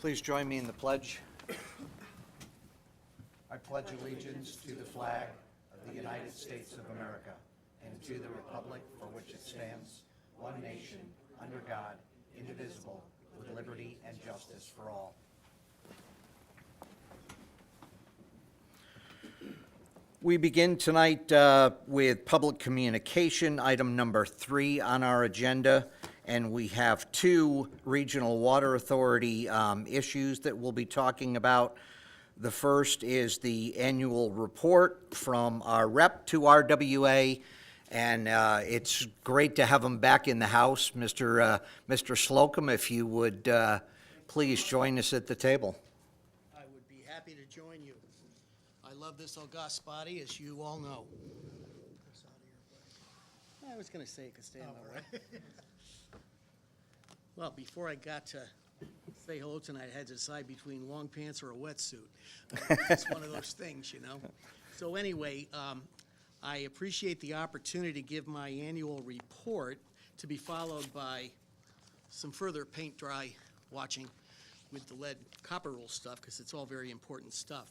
Please join me in the pledge. I pledge allegiance to the flag of the United States of America and to the republic for which it stands, one nation, under God, indivisible, with liberty and justice for all. We begin tonight with public communication, item number 3 on our agenda, and we have 2 Regional Water Authority issues that we'll be talking about. The first is the annual report from our rep to RWA, and it's great to have him back in the house. Mr. Slocum, if you would please join us at the table. I would be happy to join you. I love this august body, as you all know. I was going to say it could stand all right. Well, before I got to say hello tonight, I had to decide between long pants or a wetsuit. It's one of those things, you know. So anyway, I appreciate the opportunity to give my annual report, to be followed by some further paint dry watching with the lead copper roll stuff, because it's all very important stuff.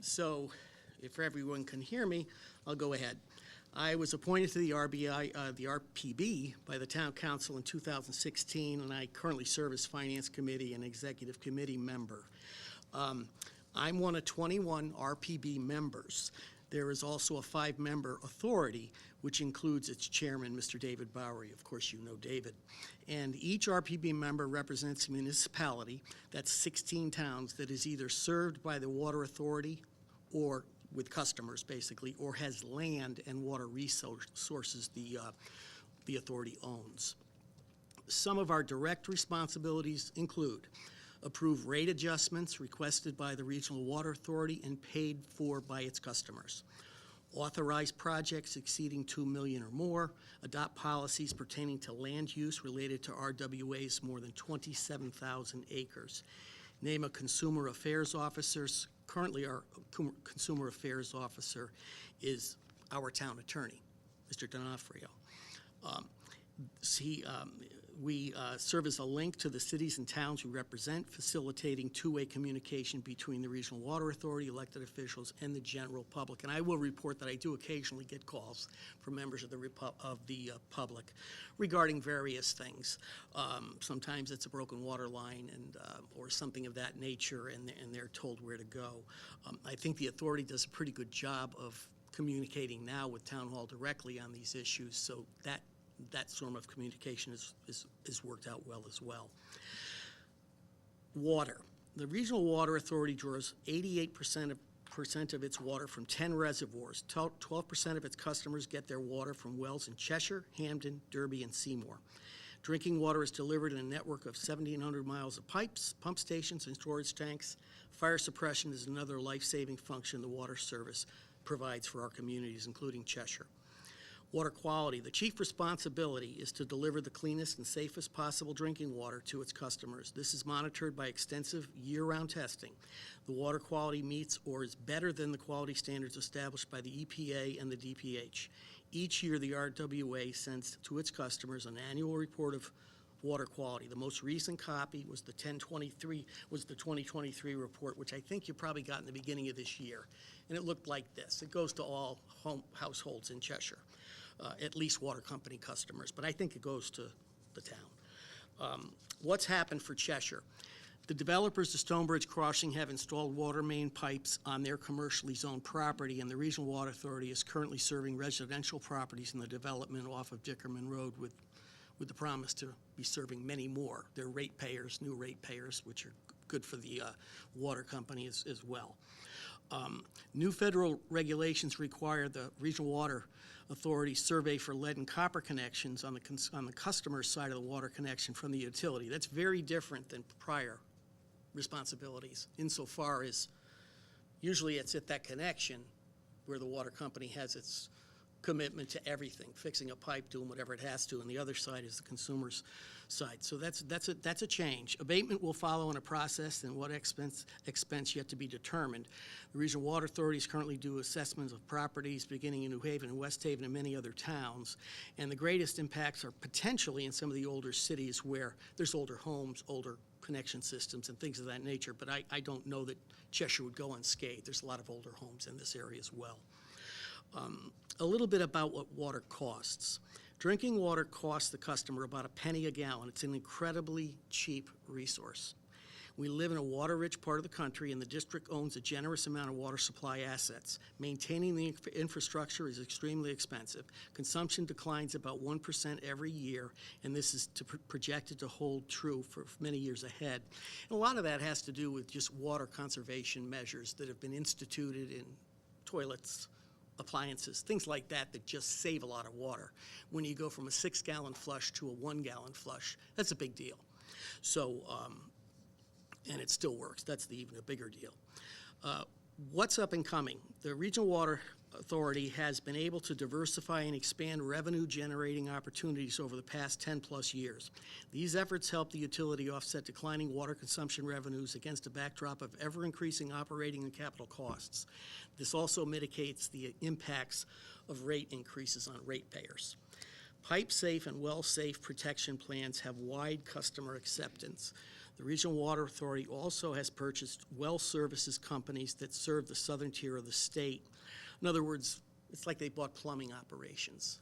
So if everyone can hear me, I'll go ahead. I was appointed to the RPB by the Town Council in 2016, and I currently serve as Finance Committee and Executive Committee member. I'm one of 21 RPB members. There is also a 5-member authority, which includes its chairman, Mr. David Bowery. Of course, you know David. And each RPB member represents a municipality, that's 16 towns, that is either served by the Water Authority or with customers, basically, or has land and water resources the authority owns. Some of our direct responsibilities include approve rate adjustments requested by the Regional Water Authority and paid for by its customers, authorize projects exceeding $2 million or more, adopt policies pertaining to land use related to RWA's more than 27,000 acres, name a consumer affairs officers. Currently, our consumer affairs officer is our town attorney, Mr. D'Onofrio. We serve as a link to the cities and towns we represent, facilitating two-way communication between the Regional Water Authority, elected officials, and the general public. And I will report that I do occasionally get calls from members of the public regarding various things. Sometimes it's a broken water line and or something of that nature, and they're told where to go. I think the authority does a pretty good job of communicating now with Town Hall directly on these issues, so that sort of communication is worked out well as well. Water. The Regional Water Authority draws 88% of its water from 10 reservoirs. 12% of its customers get their water from wells in Cheshire, Hamden, Derby, and Seymour. Drinking water is delivered in a network of 1,700 miles of pipes, pump stations, and storage tanks. Fire suppression is another life-saving function the water service provides for our communities, including Cheshire. Water quality. The chief responsibility is to deliver the cleanest and safest possible drinking water to its customers. This is monitored by extensive year-round testing. The water quality meets or is better than the quality standards established by the EPA and the DPH. Each year, the RWA sends to its customers an annual report of water quality. The most recent copy was the 2023 report, which I think you probably got in the beginning of this year. And it looked like this. It goes to all households in Cheshire. At least water company customers, but I think it goes to the town. What's happened for Cheshire? The developers of Stonebridge Crossing have installed water main pipes on their commercially zoned property, and the Regional Water Authority is currently serving residential properties in the development off of Dickerman Road with the promise to be serving many more. They're ratepayers, new ratepayers, which are good for the water company as well. New federal regulations require the Regional Water Authority survey for lead and copper connections on the customer side of the water connection from the utility. That's very different than prior responsibilities, insofar as usually it's at that connection where the water company has its commitment to everything, fixing a pipe, doing whatever it has to, and the other side is the consumer's side. So that's a change. Abatement will follow in a process, and what expense yet to be determined. The Regional Water Authorities currently do assessments of properties beginning in New Haven and West Haven and many other towns, and the greatest impacts are potentially in some of the older cities where there's older homes, older connection systems, and things of that nature, but I don't know that Cheshire would go unscathed. There's a lot of older homes in this area as well. A little bit about what water costs. Drinking water costs the customer about a penny a gallon. It's an incredibly cheap resource. We live in a water-rich part of the country, and the district owns a generous amount of water supply assets. Maintaining the infrastructure is extremely expensive. Consumption declines about 1% every year, and this is projected to hold true for many years ahead. And a lot of that has to do with just water conservation measures that have been instituted in toilets, appliances, things like that that just save a lot of water. When you go from a 6-gallon flush to a 1-gallon flush, that's a big deal. So, and it still works. That's even a bigger deal. What's up and coming? The Regional Water Authority has been able to diversify and expand revenue-generating opportunities over the past 10-plus years. These efforts help the utility offset declining water consumption revenues against a backdrop of ever-increasing operating and capital costs. This also mitigates the impacts of rate increases on ratepayers. Pipe-safe and well-safe protection plans have wide customer acceptance. The Regional Water Authority also has purchased well services companies that serve the southern tier of the state. In other words, it's like they bought plumbing operations,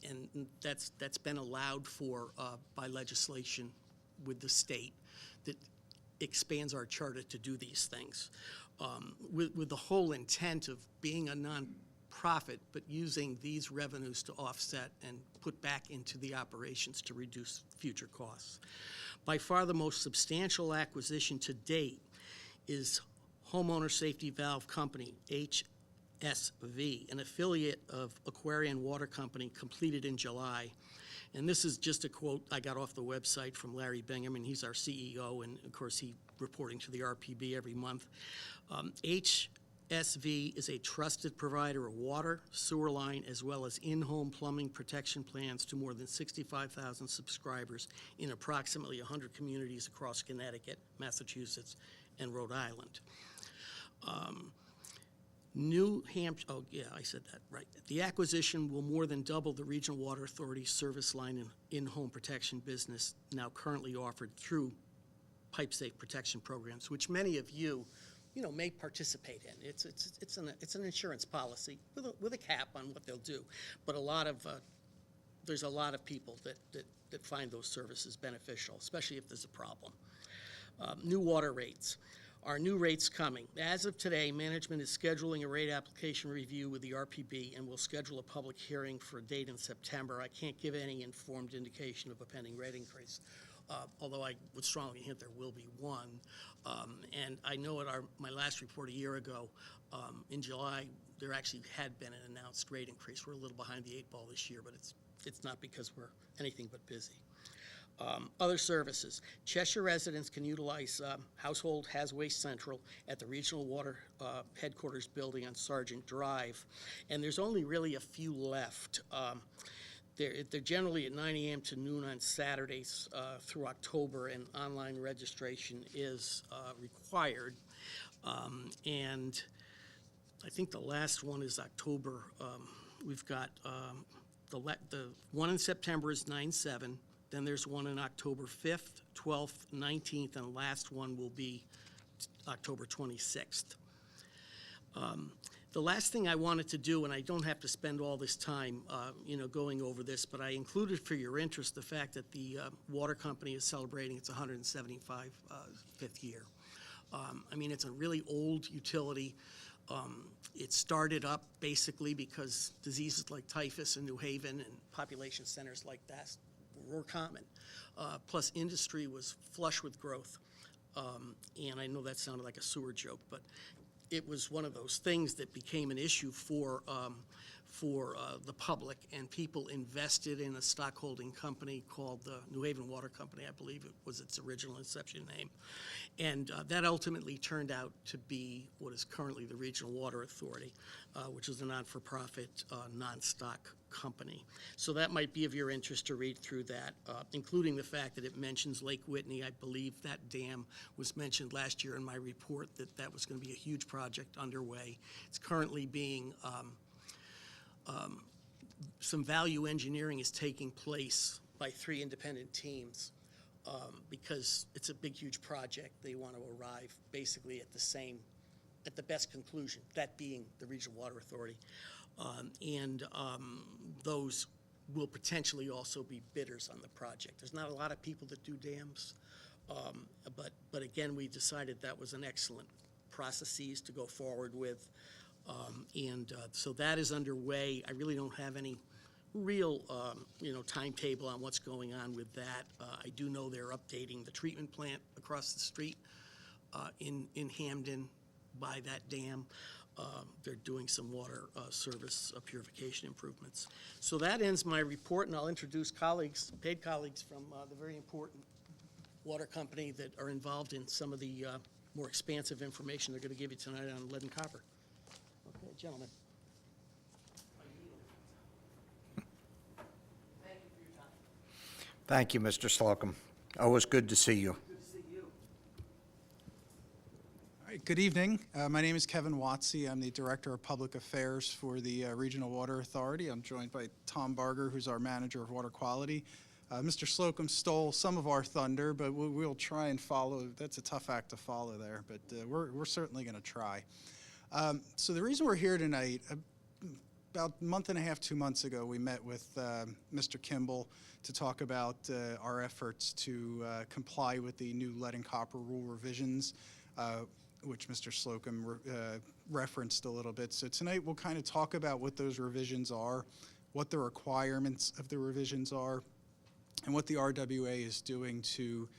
and that's been allowed for by legislation with the state that expands our charter to do these things, with the whole intent of being a nonprofit, but using these revenues to offset and put back into the operations to reduce future costs. By far the most substantial acquisition to date is Homeowner Safety Valve Company, HSV, an affiliate of Aquarian Water Company, completed in July. And this is just a quote I got off the website from Larry Bingham, and he's our CEO, and of course he's reporting to the RPB every month. HSV is a trusted provider of water, sewer line, as well as in-home plumbing protection plans to more than 65,000 subscribers in approximately 100 communities across Connecticut, Massachusetts, and Rhode Island. New Hampshire, oh yeah, I said that right. The acquisition will more than double the Regional Water Authority's service line and in-home protection business now currently offered through pipe-safe protection programs, which many of you may participate in. It's an insurance policy with a cap on what they'll do, but there's a lot of people that find those services beneficial, especially if there's a problem. New water rates. Our new rates coming. As of today, management is scheduling a rate application review with the RPB and will schedule a public hearing for a date in September. I can't give any informed indication of a pending rate increase, although I would strongly hint there will be one. And I know at my last report a year ago, in July, there actually had been an announced rate increase. We're a little behind the 8 ball this year, but it's not because we're anything but busy. Other services. Cheshire residents can utilize Household Has Waste Central at the Regional Water Headquarters building on Sergeant Drive, and there's only really a few left. They're generally at 9 a.m. to noon on Saturdays through October, and online registration is required. And I think the last one is October. We've got the one in September is 9/7. Then there's one on October 5th, 12th, 19th, and the last one will be October 26th. The last thing I wanted to do, and I don't have to spend all this time, going over this, but I included for your interest the fact that the water company is celebrating its 175th year. It's a really old utility. It started up basically because diseases like typhus in New Haven and population centers like that were common. Plus industry was flush with growth. And I know that sounded like a sewer joke, but it was one of those things that became an issue for for the public, and people invested in a stockholding company called the New Haven Water Company, I believe it was its original inception name. And that ultimately turned out to be what is currently the Regional Water Authority, which is a non-for-profit, non-stock company. So that might be of your interest to read through that, including the fact that it mentions Lake Whitney. I believe that dam was mentioned last year in my report, that was going to be a huge project underway. It's currently being some value engineering is taking place by 3 independent teams because it's a big, huge project. They want to arrive basically at the best conclusion, that being the Regional Water Authority. Those will potentially also be bidders on the project. There's not a lot of people that do dams, but again, we decided that was an excellent processes to go forward with. So that is underway. I really don't have any real, timetable on what's going on with that. I do know they're updating the treatment plant across the street in Hamden by that dam. They're doing some water service purification improvements. So that ends my report, and I'll introduce colleagues, paid colleagues from the very important water company that are involved in some of the more expansive information they're going to give you tonight on lead and copper. Okay, gentlemen. Thank you for your time. Thank you, Mr. Slocum. Always good to see you. Good to see you. All right, good evening. My name is Kevin Watsey. I'm the Director of Public Affairs for the Regional Water Authority. I'm joined by Tom Barger, who's our Manager of Water Quality. Mr. Slocum stole some of our thunder, but we'll try and follow. That's a tough act to follow there, but we're certainly going to try. So the reason we're here tonight, about a month and a half, 2 months ago, we met with Mr. Kimball to talk about our efforts to comply with the new lead and copper rule revisions, which Mr. Slocum referenced a little bit. So tonight we'll kind of talk about what those revisions are, what the requirements of the revisions are, and what the RWA is doing to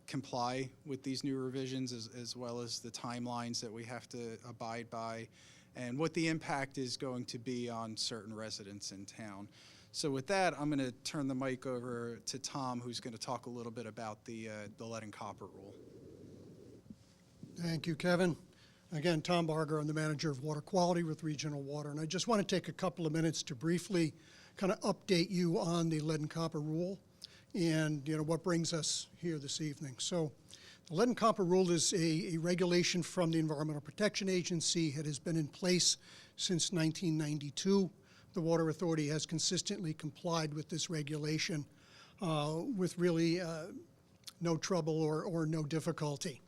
comply with these new revisions, as well as the timelines that we have to abide by, and what the impact is going to be on certain residents in town. So with that, I'm going to turn the mic over to Tom, who's going to talk a little bit about the lead and copper rule. Thank you, Kevin. Again, Tom Barger, I'm the Manager of Water Quality with Regional Water, and I just want to take a couple of minutes to briefly kind of update you on the lead and copper rule and what brings us here this evening. So the lead and copper rule is a regulation from the Environmental Protection Agency. It has been in place since 1992. The Water Authority has consistently complied with this regulation with really no trouble or no difficulty.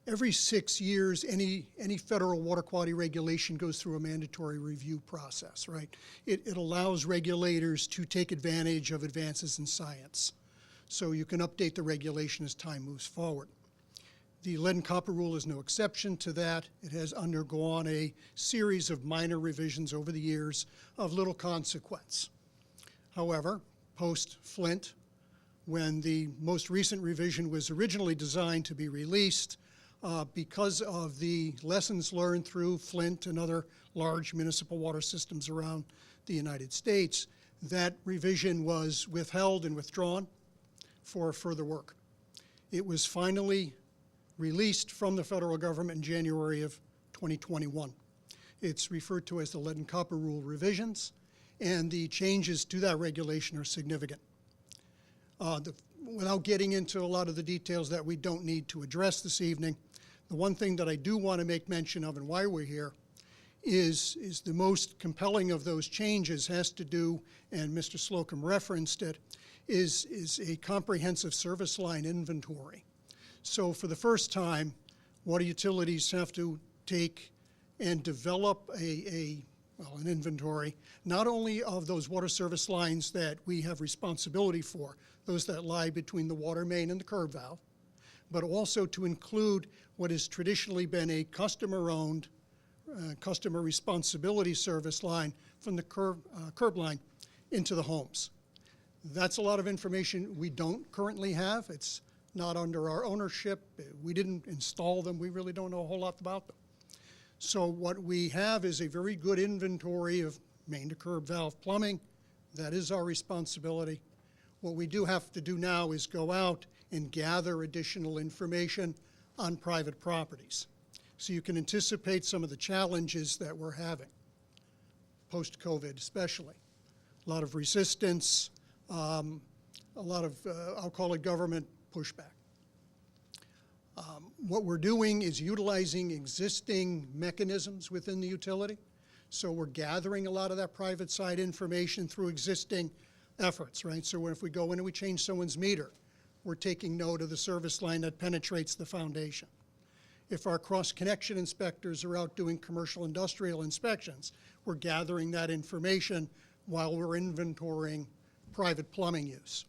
Every 6 years, any federal water quality regulation goes through a mandatory review process, right? It allows regulators to take advantage of advances in science. So you can update the regulation as time moves forward. The lead and copper rule is no exception to that. It has undergone a series of minor revisions over the years of little consequence. However, post-Flint, when the most recent revision was originally designed to be released, because of the lessons learned through Flint and other large municipal water systems around the United States, that revision was withheld and withdrawn for further work. It was finally released from the federal government in January of 2021. It's referred to as the lead and copper rule revisions, and the changes to that regulation are significant. Without getting into a lot of the details that we don't need to address this evening, the one thing that I do want to make mention of and why we're here is the most compelling of those changes has to do, and Mr. Slocum referenced it, is a comprehensive service line inventory. So for the first time, water utilities have to take and develop an inventory, not only of those water service lines that we have responsibility for, those that lie between the water main and the curb valve, but also to include what has traditionally been a customer-owned, customer responsibility service line from the curb line into the homes. That's a lot of information we don't currently have. It's not under our ownership. We didn't install them. We really don't know a whole lot about them. So what we have is a very good inventory of main to curb valve plumbing. That is our responsibility. What we do have to do now is go out and gather additional information on private properties. So you can anticipate some of the challenges that we're having, post-COVID especially. A lot of resistance, a lot of, I'll call it government pushback. What we're doing is utilizing existing mechanisms within the utility. So we're gathering a lot of that private side information through existing efforts, right? So if we go in and we change someone's meter, we're taking note of the service line that penetrates the foundation. If our cross-connection inspectors are out doing commercial industrial inspections, we're gathering that information while we're inventorying private plumbing use.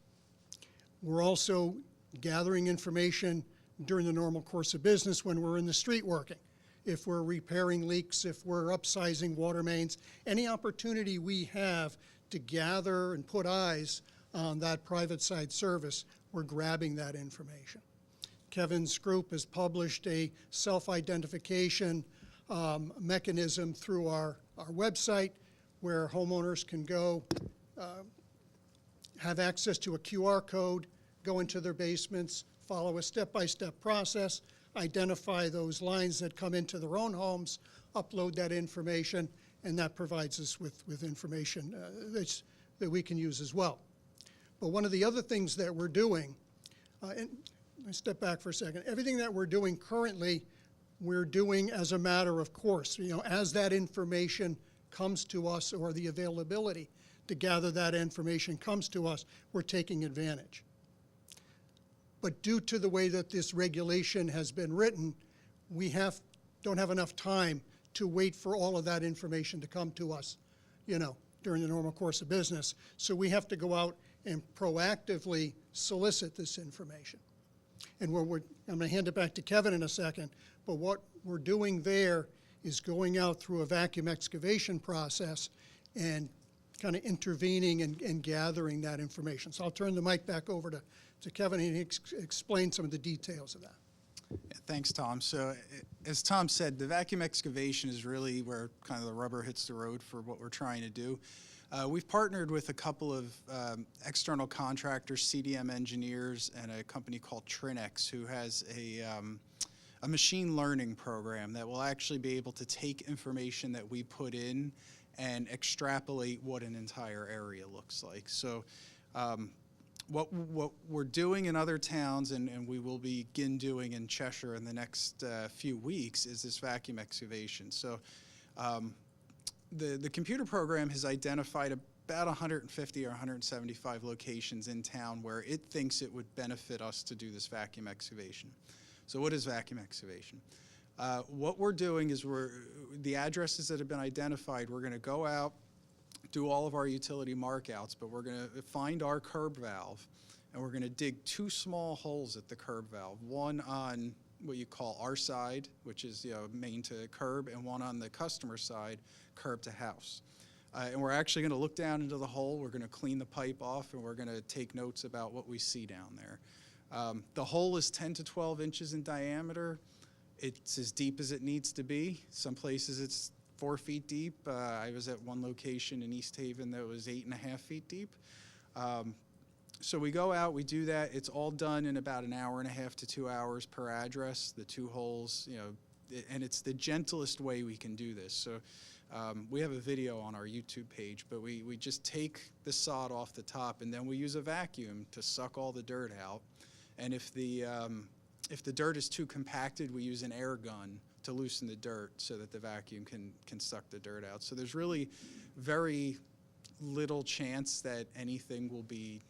We're also gathering information during the normal course of business when we're in the street working. If we're repairing leaks, if we're upsizing water mains, any opportunity we have to gather and put eyes on that private side service, we're grabbing that information. Kevin's group has published a self-identification mechanism through our website where homeowners can go, have access to a QR code, go into their basements, follow a step-by-step process, identify those lines that come into their own homes, upload that information, and that provides us with information that we can use as well. But one of the other things that we're doing, and let me step back for a second, everything that we're doing currently, we're doing as a matter of course. You know, as that information comes to us or the availability to gather that information comes to us, we're taking advantage. But due to the way that this regulation has been written, we don't have enough time to wait for all of that information to come to us, you know, during the normal course of business. So we have to go out and proactively solicit this information. And I'm going to hand it back to Kevin in a second, but what we're doing there is going out through a vacuum excavation process and kind of intervening and gathering that information. So I'll turn the mic back over to Kevin and explain some of the details of that. Yeah, thanks, Tom. So as Tom said, the vacuum excavation is really where kind of the rubber hits the road for what we're trying to do. We've partnered with a couple of external contractors, CDM engineers, and a company called Trinex, who has a machine learning program that will actually be able to take information that we put in and extrapolate what an entire area looks like. So what we're doing in other towns, and we will begin doing in Cheshire in the next few weeks, is this vacuum excavation. So the computer program has identified about 150 or 175 locations in town where it thinks it would benefit us to do this vacuum excavation. So what is vacuum excavation? What we're doing is the addresses that have been identified, we're going to go out, do all of our utility markouts, but we're going to find our curb valve, and we're going to dig two small holes at the curb valve, one on what you call our side, which is main to curb, and one on the customer side, curb to house. And we're actually going to look down into the hole, we're going to clean the pipe off, and we're going to take notes about what we see down there. The hole is 10 to 12 inches in diameter. It's as deep as it needs to be. Some places it's 4 feet deep. I was at one location in East Haven that was 8.5 feet deep. So we go out, we do that. It's all done in about an hour and a half to 2 hours per address, the two holes, and it's the gentlest way we can do this. So we have a video on our YouTube page, but we just take the sod off the top, and then we use a vacuum to suck all the dirt out. And if the dirt is too compacted, we use an air gun to loosen the dirt so that the vacuum can suck the dirt out. So there's really very little chance that anything will be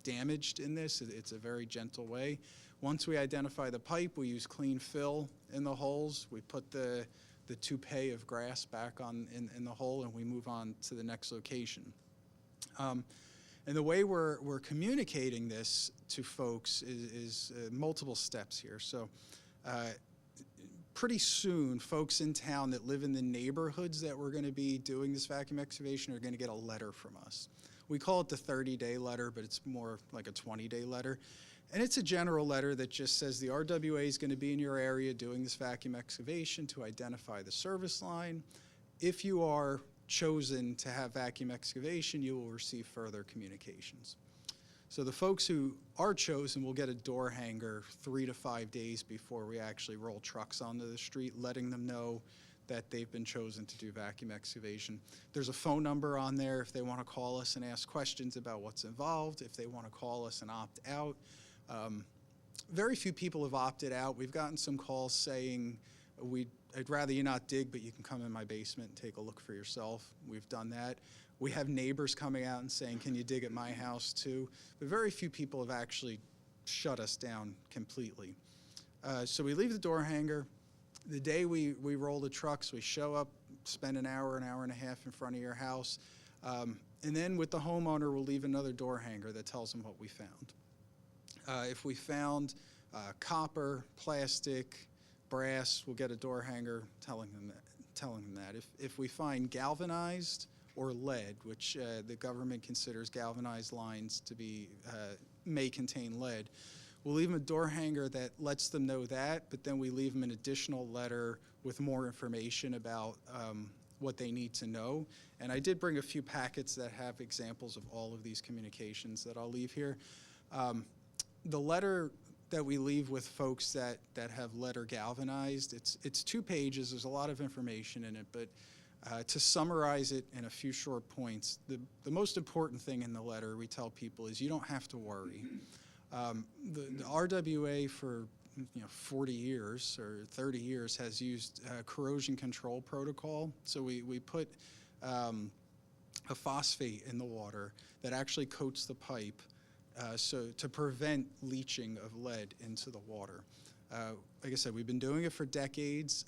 damaged in this. It's a very gentle way. Once we identify the pipe, we use clean fill in the holes. We put the toupee of grass back in the hole, and we move on to the next location. And the way we're communicating this to folks is multiple steps here. So pretty soon, folks in town that live in the neighborhoods that we're going to be doing this vacuum excavation are going to get a letter from us. We call it the 30-day letter, but it's more like a 20-day letter. And it's a general letter that just says the RWA is going to be in your area doing this vacuum excavation to identify the service line. If you are chosen to have vacuum excavation, you will receive further communications. So the folks who are chosen will get a door hanger 3 to 5 days before we actually roll trucks onto the street, letting them know that they've been chosen to do vacuum excavation. There's a phone number on there if they want to call us and ask questions about what's involved, if they want to call us and opt out. Very few people have opted out. We've gotten some calls saying, I'd rather you not dig, but you can come in my basement and take a look for yourself. We've done that. We have neighbors coming out and saying, can you dig at my house too? But very few people have actually shut us down completely. So we leave the door hanger. The day we roll the trucks, we show up, spend an hour and a half in front of your house. And then with the homeowner, we'll leave another door hanger that tells them what we found. If we found copper, plastic, brass, we'll get a door hanger telling them that. If we find galvanized or lead, which the government considers galvanized lines to be may contain lead, we'll leave them a door hanger that lets them know that, but then we leave them an additional letter with more information about what they need to know. And I did bring a few packets that have examples of all of these communications that I'll leave here. The letter that we leave with folks that have lead or galvanized, it's 2 pages. There's a lot of information in it, but to summarize it in a few short points, the most important thing in the letter we tell people is you don't have to worry. The RWA for 40 years or 30 years has used corrosion control protocol. So we put a phosphate in the water that actually coats the pipe so to prevent leaching of lead into the water. Like I said, we've been doing it for decades.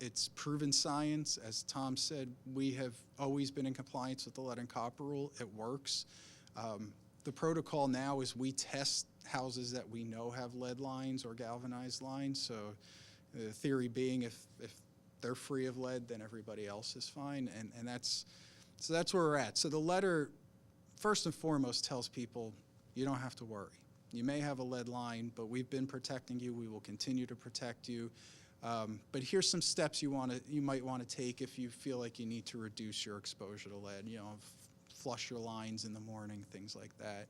It's proven science. As Tom said, we have always been in compliance with the lead and copper rule. It works. The protocol now is we test houses that we know have lead lines or galvanized lines. So the theory being if they're free of lead, then everybody else is fine. And that's where we're at. So the letter, first and foremost, tells people you don't have to worry. You may have a lead line, but we've been protecting you. We will continue to protect you. But here's some steps you might want to take if you feel like you need to reduce your exposure to lead. Flush your lines in the morning, things like that.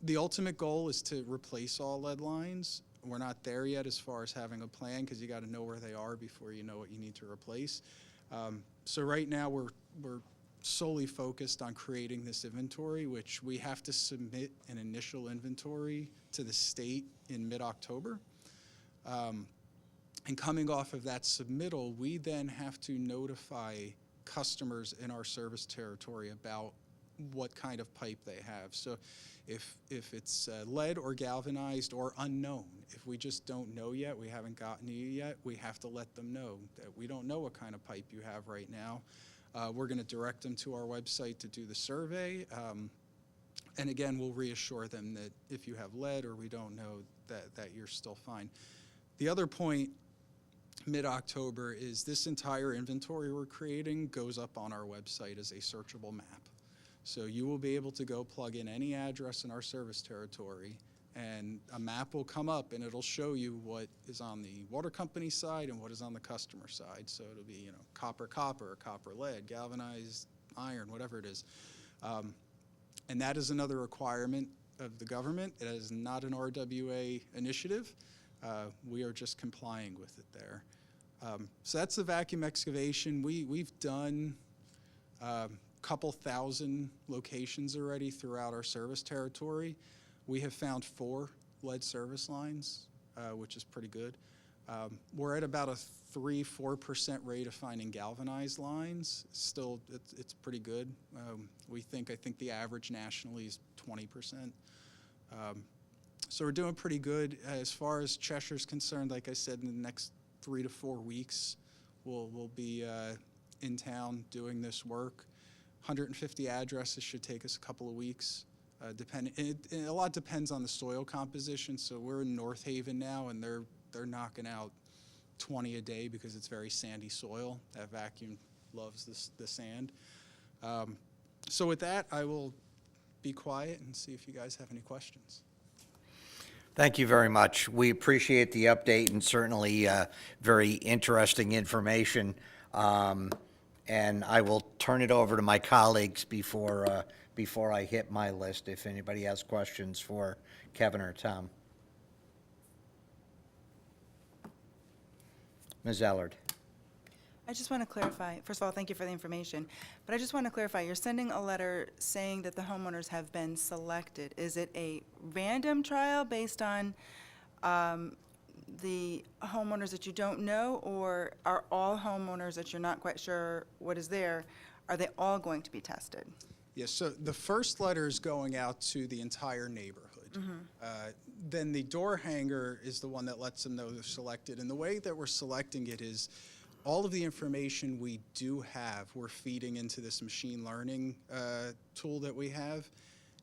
The ultimate goal is to replace all lead lines. We're not there yet as far as having a plan because you got to know where they are before you know what you need to replace. So right now we're solely focused on creating this inventory, which we have to submit an initial inventory to the state in mid-October. And coming off of that submittal, we then have to notify customers in our service territory about what kind of pipe they have. So if it's lead or galvanized or unknown, if we just don't know yet, we haven't gotten you yet, we have to let them know that we don't know what kind of pipe you have right now. We're going to direct them to our website to do the survey. And again, we'll reassure them that if you have lead or we don't know that you're still fine. The other point, mid-October, is this entire inventory we're creating goes up on our website as a searchable map. So you will be able to go plug in any address in our service territory and a map will come up and it'll show you what is on the water company side and what is on the customer side. So it'll be, copper, lead, galvanized iron, whatever it is. And that is another requirement of the government. It is not an RWA initiative. We are just complying with it there. So that's the vacuum excavation. We've done a couple thousand locations already throughout our service territory. We have found 4 lead service lines, which is pretty good. We're at about a 3-4% rate of finding galvanized lines. Still, it's pretty good. I think the average nationally is 20%. So we're doing pretty good. As far as Cheshire's concerned, like I said, in the next 3 to 4 weeks, we'll be in town doing this work. 150 addresses should take us a couple of weeks. A lot depends on the soil composition. So we're in North Haven now, and they're knocking out 20 a day because it's very sandy soil. That vacuum loves the sand. So with that, I will be quiet and see if you guys have any questions. Thank you very much. We appreciate the update and certainly very interesting information. And I will turn it over to my colleagues before I hit my list, if anybody has questions for Kevin or Tom. Ms. Allard. I just want to clarify, first of all, thank you for the information, but I just want to clarify, you're sending a letter saying that the homeowners have been selected. Is it a random trial based on the homeowners that you don't know, or are all homeowners that you're not quite sure what is there, are they all going to be tested? Yes, so the first letter is going out to the entire neighborhood. Then the door hanger is the one that lets them know they're selected. And the way that we're selecting it is all of the information we do have, we're feeding into this machine learning tool that we have.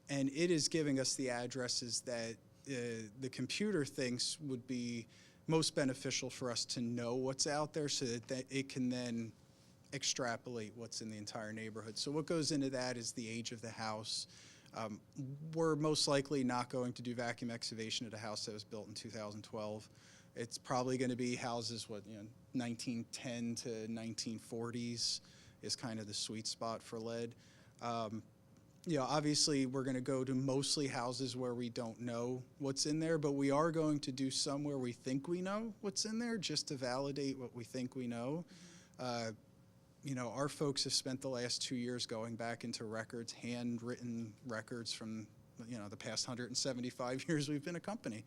And it is giving us the addresses that the computer thinks would be most beneficial for us to know what's out there so that it can then extrapolate what's in the entire neighborhood. So what goes into that is the age of the house. We're most likely not going to do vacuum excavation at a house that was built in 2012. It's probably going to be houses, 1910 to 1940s is kind of the sweet spot for lead. Obviously, we're going to go to mostly houses where we don't know what's in there, but we are going to do some where we think we know what's in there just to validate what we think we know. Our folks have spent the last 2 years going back into records, handwritten records from, the past 175 years we've been a company.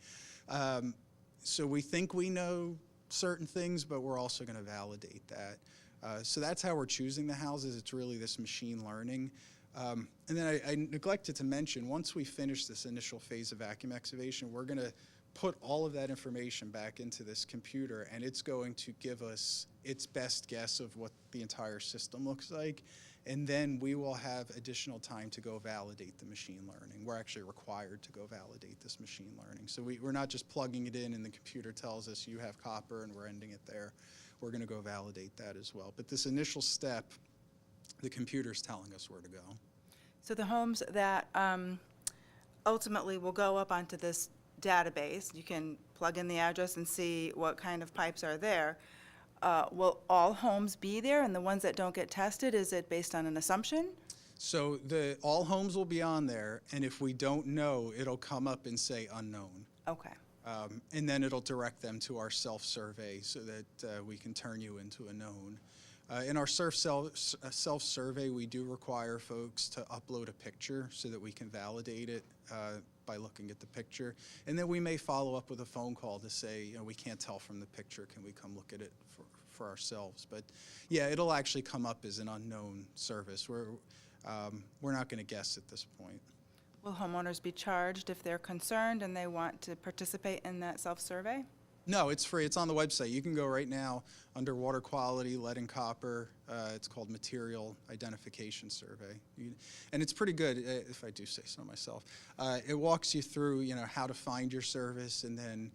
So we think we know certain things, but we're also going to validate that. So that's how we're choosing the houses. It's really this machine learning. And then I neglected to mention, once we finish this initial phase of vacuum excavation, we're going to put all of that information back into this computer, and it's going to give us its best guess of what the entire system looks like. And then we will have additional time to go validate the machine learning. We're actually required to go validate this machine learning. So we're not just plugging it in and the computer tells us you have copper and we're ending it there. We're going to go validate that as well. But this initial step, the computer's telling us where to go. So the homes that ultimately will go up onto this database, you can plug in the address and see what kind of pipes are there. Will all homes be there, and the ones that don't get tested, is it based on an assumption? So all homes will be on there, and if we don't know, it'll come up and say unknown. Okay. And then it'll direct them to our self-survey so that we can turn you into a known. In our self-survey, we do require folks to upload a picture so that we can validate it by looking at the picture. And then we may follow up with a phone call to say, we can't tell from the picture, can we come look at it for ourselves? But yeah, it'll actually come up as an unknown service. We're not going to guess at this point. Will homeowners be charged if they're concerned and they want to participate in that self-survey? No, it's free. It's on the website. You can go right now under water quality, lead and copper. It's called Material Identification Survey. And it's pretty good, if I do say so myself. It walks you through, how to find your service, and then,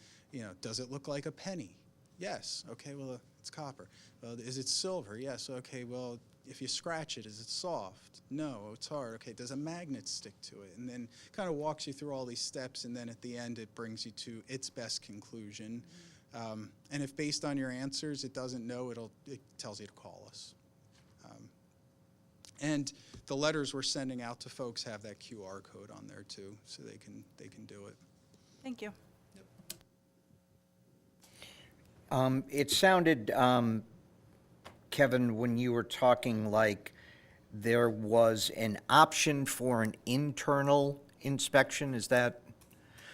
does it look like a penny? Yes. Okay, well, it's copper. Is it silver? Yes. Okay, well, if you scratch it, is it soft? No, it's hard. Okay, does a magnet stick to it? And then kind of walks you through all these steps, and then at the end it brings you to its best conclusion. And if based on your answers it doesn't know, it tells you to call us. And the letters we're sending out to folks have that QR code on there too, so they can do it. Thank you. It sounded, Kevin, when you were talking, like there was an option for an internal inspection, is that?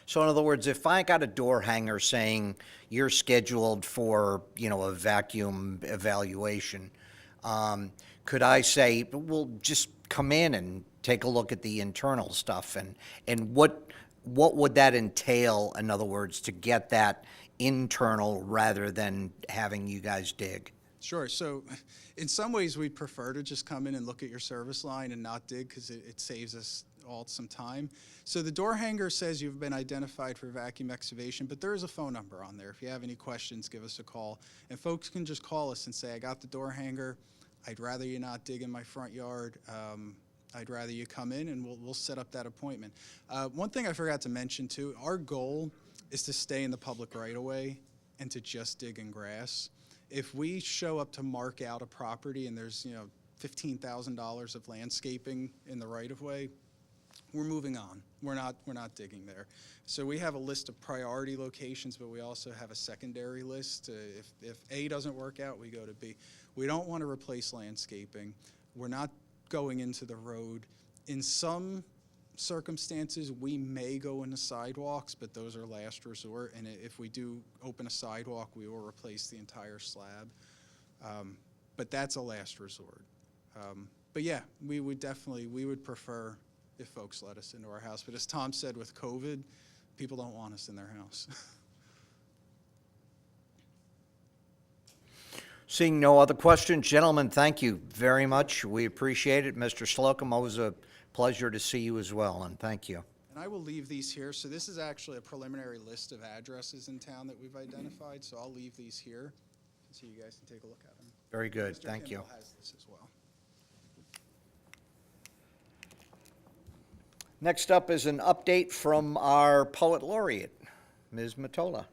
So in other words, if I got a door hanger saying you're scheduled for, a vacuum evaluation, could I say, well, just come in and take a look at the internal stuff? And what would that entail, in other words, to get that internal rather than having you guys dig? Sure. So in some ways, we'd prefer to just come in and look at your service line and not dig, because it saves us all some time. So the door hanger says you've been identified for vacuum excavation, but there is a phone number on there. If you have any questions, give us a call. And folks can just call us and say, I got the door hanger. I'd rather you not dig in my front yard. I'd rather you come in, and we'll set up that appointment. One thing I forgot to mention too, our goal is to stay in the public right-of-way and to just dig in grass. If we show up to mark out a property and there's, $15,000 of landscaping in the right-of-way, we're moving on. We're not digging there. So we have a list of priority locations, but we also have a secondary list. If A doesn't work out, we go to B. We don't want to replace landscaping. We're not going into the road. In some circumstances, we may go into sidewalks, but those are last resort. And if we do open a sidewalk, we will replace the entire slab. But that's a last resort. But yeah, we would prefer if folks let us into our house. But as Tom said, with COVID, people don't want us in their house. Seeing no other questions, gentlemen, thank you very much. We appreciate it. Mr. Slocum, always a pleasure to see you as well, and thank you. And I will leave these here. So this is actually a preliminary list of addresses in town that we've identified. So I'll leave these here so you guys can take a look at them. Very good, Mr. thank you. Kimball has this as well. Next up is an update from our Poet Laureate, Ms. Matola.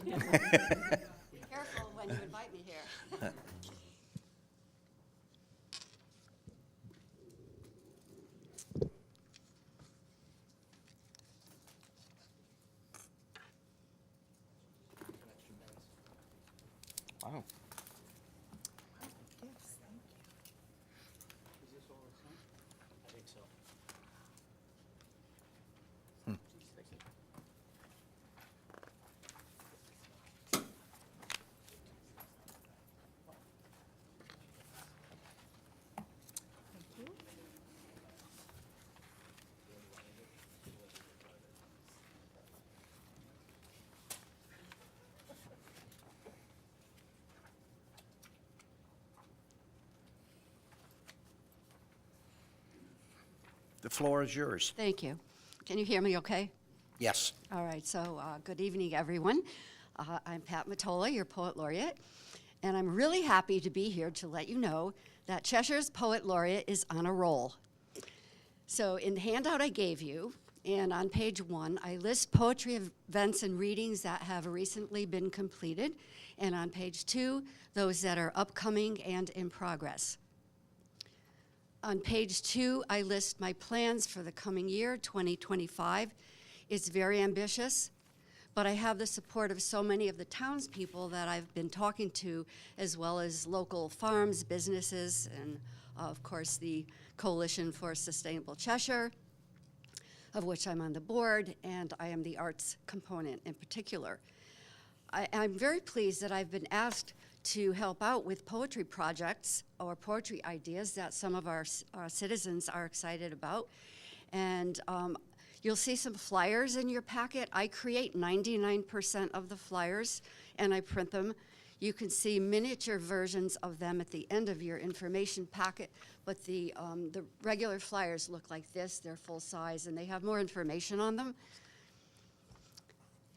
Be careful when you invite me here. Wow. The floor is yours. Thank you. Can you hear me okay? Yes. All right, so good evening, everyone. I'm Pat Matola, your Poet Laureate, and I'm really happy to be here to let you know that Cheshire's Poet Laureate is on a roll. So in the handout I gave you, and on page 1, I list poetry events and readings that have recently been completed, and on page 2, those that are upcoming and in progress. On page 2, I list my plans for the coming year, 2025. It's very ambitious, but I have the support of so many of the townspeople that I've been talking to, as well as local farms, businesses, and of course the Coalition for Sustainable Cheshire, of which I'm on the board, and I am the arts component in particular. I'm very pleased that I've been asked to help out with poetry projects or poetry ideas that some of our citizens are excited about. And you'll see some flyers in your packet. I create 99% of the flyers and I print them. You can see miniature versions of them at the end of your information packet, but the regular flyers look like this. They're full size and they have more information on them.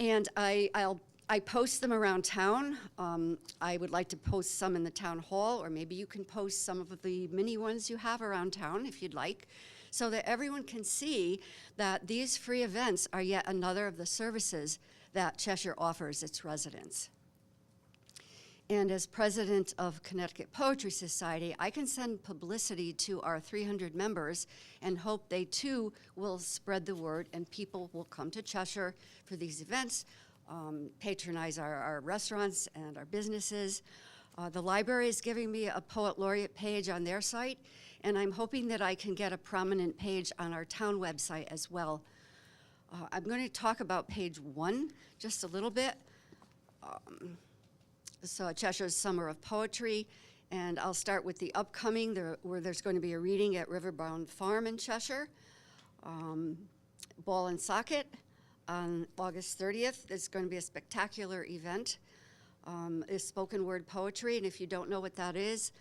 And I post them around town. I would like to post some in the town hall, or maybe you can post some of the mini ones you have around town if you'd like, so that everyone can see that these free events are yet another of the services that Cheshire offers its residents. And as president of Connecticut Poetry Society, I can send publicity to our 300 members and hope they too will spread the word and people will come to Cheshire for these events, patronize our restaurants and our businesses. The library is giving me a Poet Laureate page on their site, and I'm hoping that I can get a prominent page on our town website as well. I'm going to talk about page 1 just a little bit. So Cheshire's Summer of Poetry, and I'll start with the upcoming, where there's going to be a reading at Riverbound Farm in Cheshire. Ball and Socket on August 30th. It's going to be a spectacular event. It's spoken word poetry, and if you don't know what that is,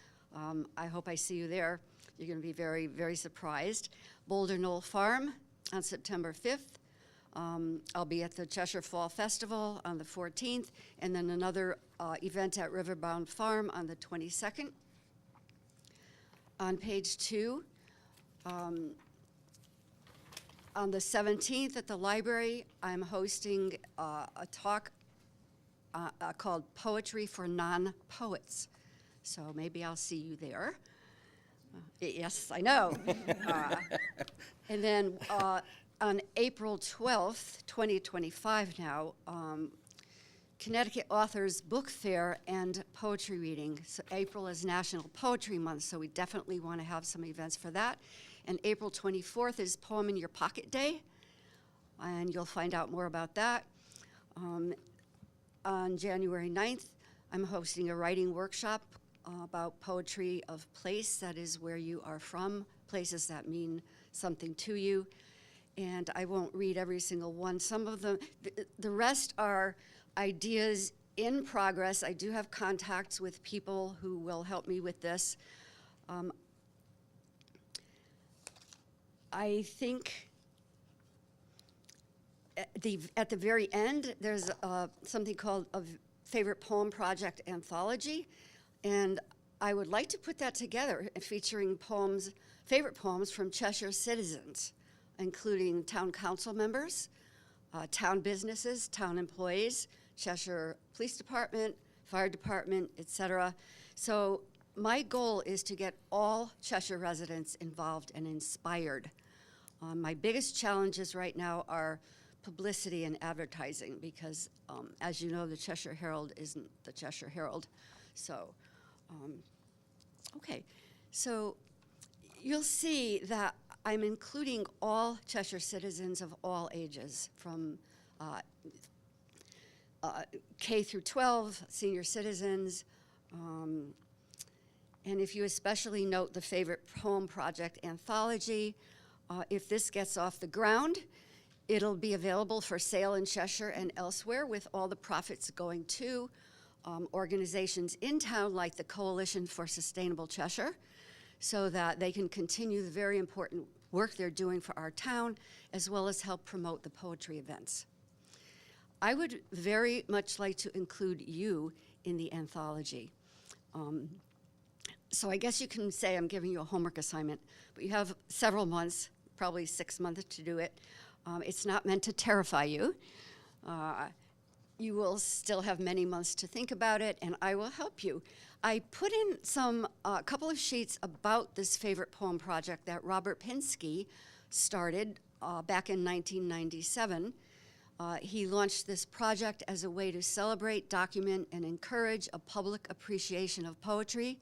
I hope I see you there. You're going to be very, very surprised. Boulder Knoll Farm on September 5th. I'll be at the Cheshire Fall Festival on the 14th, and then another event at Riverbound Farm on the 22nd. On page 2, on the 17th at the library, I'm hosting a talk called Poetry for Non-Poets. So maybe I'll see you there. Yes, I know. And then on April 12th, 2025 now, Connecticut Authors Book Fair and poetry reading. So April is National Poetry Month, so we definitely want to have some events for that. And April 24th is Poem in Your Pocket Day, and you'll find out more about that. On January 9th, I'm hosting a writing workshop about poetry of place, that is where you are from, places that mean something to you. And I won't read every single one. Some of them, the rest are ideas in progress. I do have contacts with people who will help me with this. I think at the very end, there's something called a Favorite Poem Project Anthology, and I would like to put that together, featuring poems, favorite poems from Cheshire citizens, including town council members, town businesses, town employees, Cheshire Police Department, Fire Department, etc. So my goal is to get all Cheshire residents involved and inspired. My biggest challenges right now are publicity and advertising because, as you know, the Cheshire Herald isn't the Cheshire Herald. So, okay. So you'll see that I'm including all Cheshire citizens of all ages, from K through 12, senior citizens, and if you especially note the Favorite Poem Project Anthology, if this gets off the ground, it'll be available for sale in Cheshire and elsewhere, with all the profits going to organizations in town like the Coalition for Sustainable Cheshire, so that they can continue the very important work they're doing for our town, as well as help promote the poetry events. I would very much like to include you in the anthology. So I guess you can say I'm giving you a homework assignment, but you have several months, probably 6 months to do it. It's not meant to terrify you. You will still have many months to think about it, and I will help you. I put in a couple of sheets about this favorite poem project that Robert Pinsky started back in 1997. He launched this project as a way to celebrate, document, and encourage a public appreciation of poetry,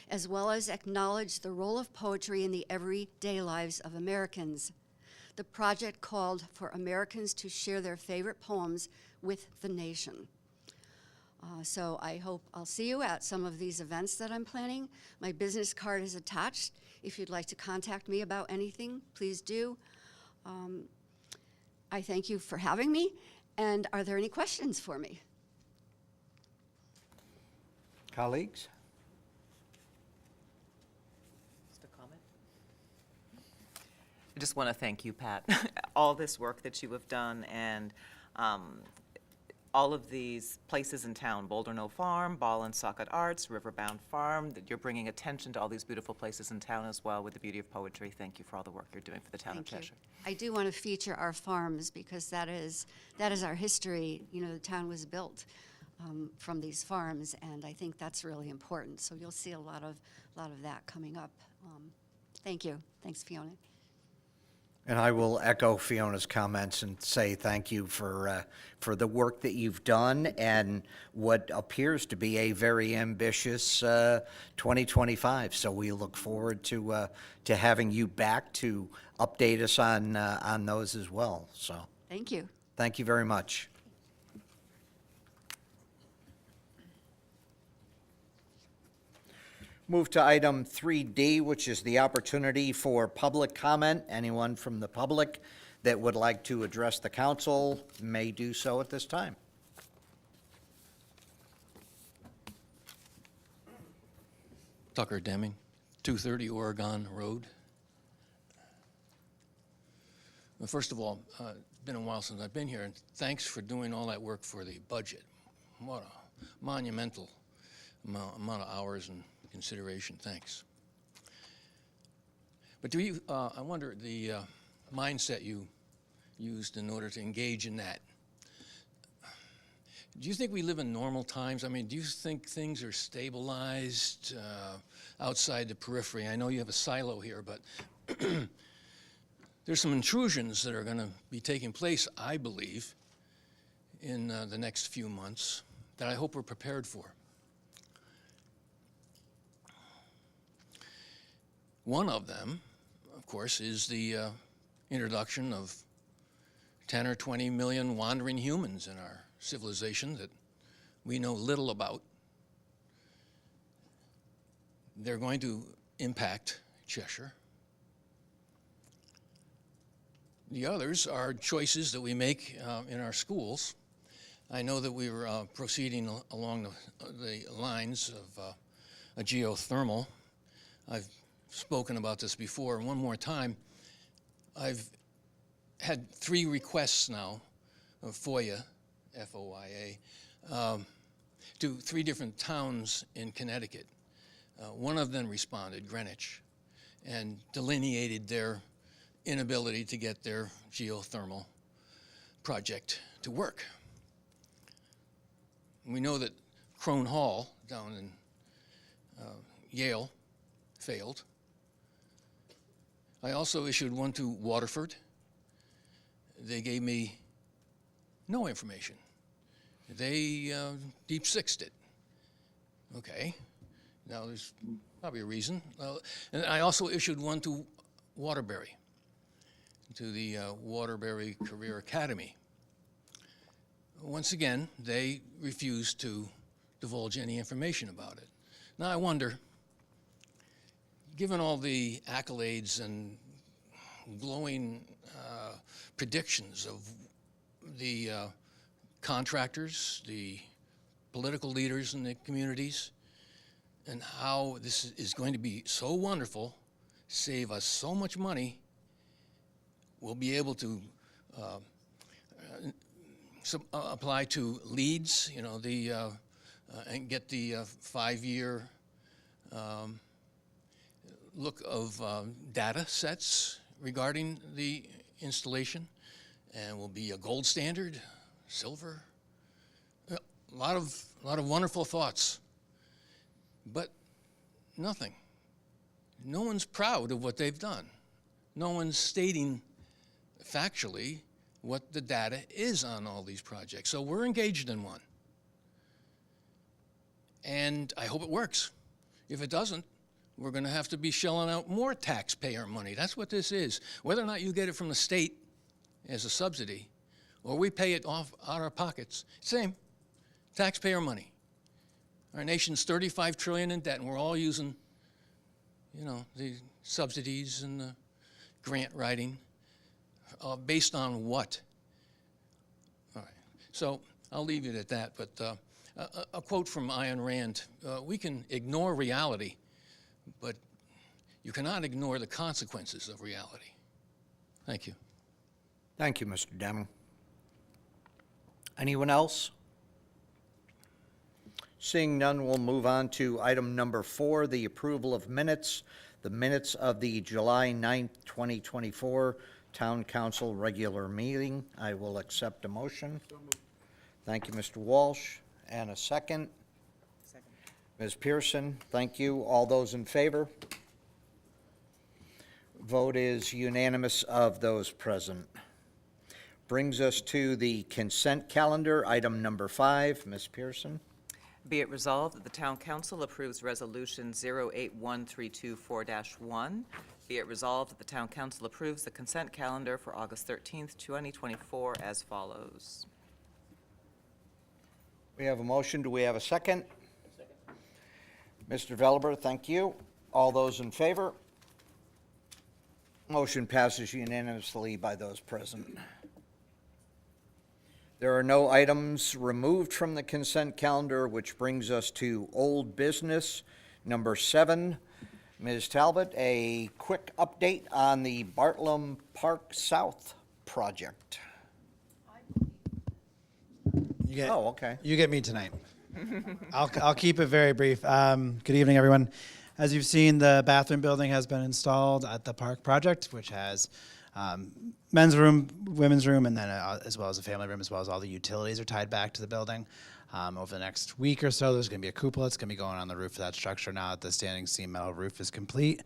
as well as acknowledge the role of poetry in the everyday lives of Americans. The project called for Americans to share their favorite poems with the nation. So I hope I'll see you at some of these events that I'm planning. My business card is attached. If you'd like to contact me about anything, please do. I thank you for having me, and are there any questions for me? Colleagues? Just a comment? I just want to thank you, Pat. All this work that you have done, and all of these places in town, Boulder Knoll Farm, Ball and Socket Arts, Riverbound Farm, that you're bringing attention to all these beautiful places in town as well with the beauty of poetry. Thank you for all the work you're doing for the town of Thank you. Cheshire. I do want to feature our farms because that is our history. You know, the town was built from these farms, and I think that's really important. So you'll see a lot of that coming up. Thank you. Thanks, Fiona. And I will echo Fiona's comments and say thank you for the work that you've done and what appears to be a very ambitious 2025. So we look forward to having you back to update us on those as well. So Thank you. thank you very much. Move to item 3D, which is the opportunity for public comment. Anyone from the public that would like to address the council may do so at this time. Tucker Deming. 230 Oregon Road. Well, first of all, it's been a while since I've been here, and thanks for doing all that work for the budget. What a monumental amount of hours and consideration. Thanks. But I wonder the mindset you used in order to engage in that. Do you think we live in normal times? I mean, do you think things are stabilized outside the periphery? I know you have a silo here, but there's some intrusions that are going to be taking place, I believe, in the next few months that I hope we're prepared for. One of them, of course, is the introduction of 10 or 20 million wandering humans in our civilization that we know little about. They're going to impact Cheshire. The others are choices that we make in our schools. I know that we were proceeding along the lines of a geothermal. I've spoken about this before, and one more time. I've had 3 requests now of FOIA, F-O-I-A, to 3 different towns in Connecticut. One of them responded, Greenwich, and delineated their inability to get their geothermal project to work. We know that Crone Hall down in Yale failed. I also issued one to Waterford. They gave me no information. They deep sixed it. Okay, now there's probably a reason. And I also issued one to Waterbury, to the Waterbury Career Academy. Once again, they refused to divulge any information about it. Now I wonder, given all the accolades and glowing predictions of the contractors, the political leaders in the communities, and how this is going to be so wonderful, save us so much money, we'll be able to apply to LEEDS, you know, and get the 5-year look of data sets regarding the installation, and will be a gold standard, silver. A lot of wonderful thoughts, but nothing. No one's proud of what they've done. No one's stating factually what the data is on all these projects. So we're engaged in one. And I hope it works. If it doesn't, we're going to have to be shelling out more taxpayer money. That's what this is. Whether or not you get it from the state as a subsidy, or we pay it off out of our pockets, same, taxpayer money. Our nation's $35 trillion in debt, and we're all using, you know, the subsidies and the grant writing. Based on what? All right, so I'll leave it at that, but a quote from Ayn Rand, we can ignore reality, but you cannot ignore the consequences of reality. Thank you. Thank you, Mr. Deming. Anyone else? Seeing none, we'll move on to item number 4, the approval of minutes. The minutes of the July 9th, 2024 Town Council regular meeting. I will accept a motion. Thank you, Mr. Walsh. And a second? Second. Ms. Pearson, thank you. All those in favor? Vote is unanimous of those present. Brings us to the consent calendar, item number 5. Ms. Pearson? Be it resolved that the Town Council approves Resolution 081324-1. Be it resolved that the Town Council approves the consent calendar for August 13th, 2024 as follows. We have a motion. Do we have a second? Mr. Veliber, thank you. All those in favor? Motion passes unanimously by those present. There are no items removed from the consent calendar, which brings us to old business. Number 7, Ms. Talbot, a quick update on the Bartlam Park South project. You get, Oh, okay. You get me tonight. I'll keep it very brief. Good evening, everyone. As you've seen, the bathroom building has been installed at the park project, which has men's room, women's room, and then as well as a family room, as well as all the utilities are tied back to the building. Over the next week or so, there's going to be a cupola. It's going to be going on the roof of that structure now that the standing seam metal roof is complete.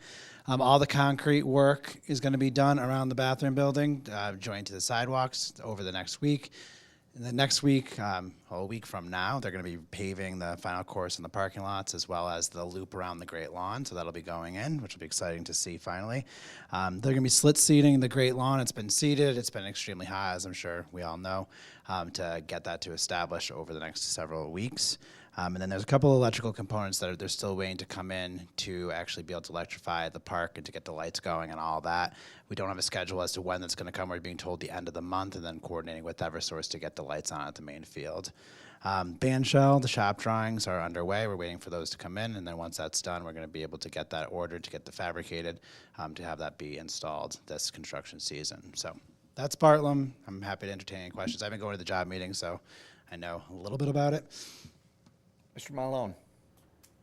All the concrete work is going to be done around the bathroom building, joined to the sidewalks over the next week. And then next week, a week from now, they're going to be paving the final course in the parking lots as well as the loop around the Great Lawn. So that'll be going in, which will be exciting to see finally. They're going to be slit seating the Great Lawn. It's been seeded. It's been extremely hot, as I'm sure we all know, to get that to establish over the next several weeks. And then there's a couple of electrical components that they're still waiting to come in to actually be able to electrify the park and to get the lights going and all that. We don't have a schedule as to when that's going to come. We're being told the end of the month and then coordinating with Eversource to get the lights on at the main field. Band shell, the shop drawings are underway. We're waiting for those to come in, and then once that's done, we're going to be able to get that ordered, to get the fabricated, to have that be installed this construction season. So that's Bartlam. I'm happy to entertain any questions. I've been going to the job meeting, so I know a little bit about it. Mr. Malone?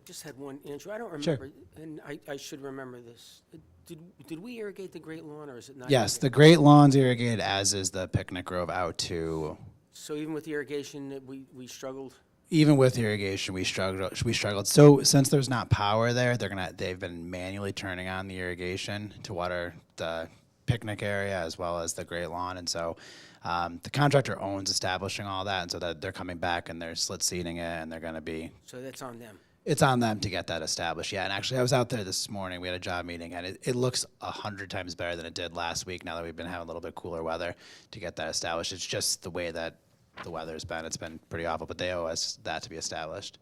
Just had one, Andrew. I don't remember, and I should remember this. Did we irrigate the Great Lawn, or is it not? Yes, the irrigated? Great Lawn's irrigated, as is the picnic grove out to. So even with the irrigation, we struggled? Even with irrigation, we struggled. So since there's not power there, they've been manually turning on the irrigation to water the picnic area as well as the Great Lawn, and so the contractor owns establishing all that, and so that they're coming back and they're slit seeding it, and they're going to be. So that's on them. It's on them to get that established, yeah. And actually, I was out there this morning. We had a job meeting, and it looks 100 times better than it did last week. Now that we've been having a little bit cooler weather, to get that established, it's just the way that the weather's been. It's been pretty awful, but they owe us that to be established.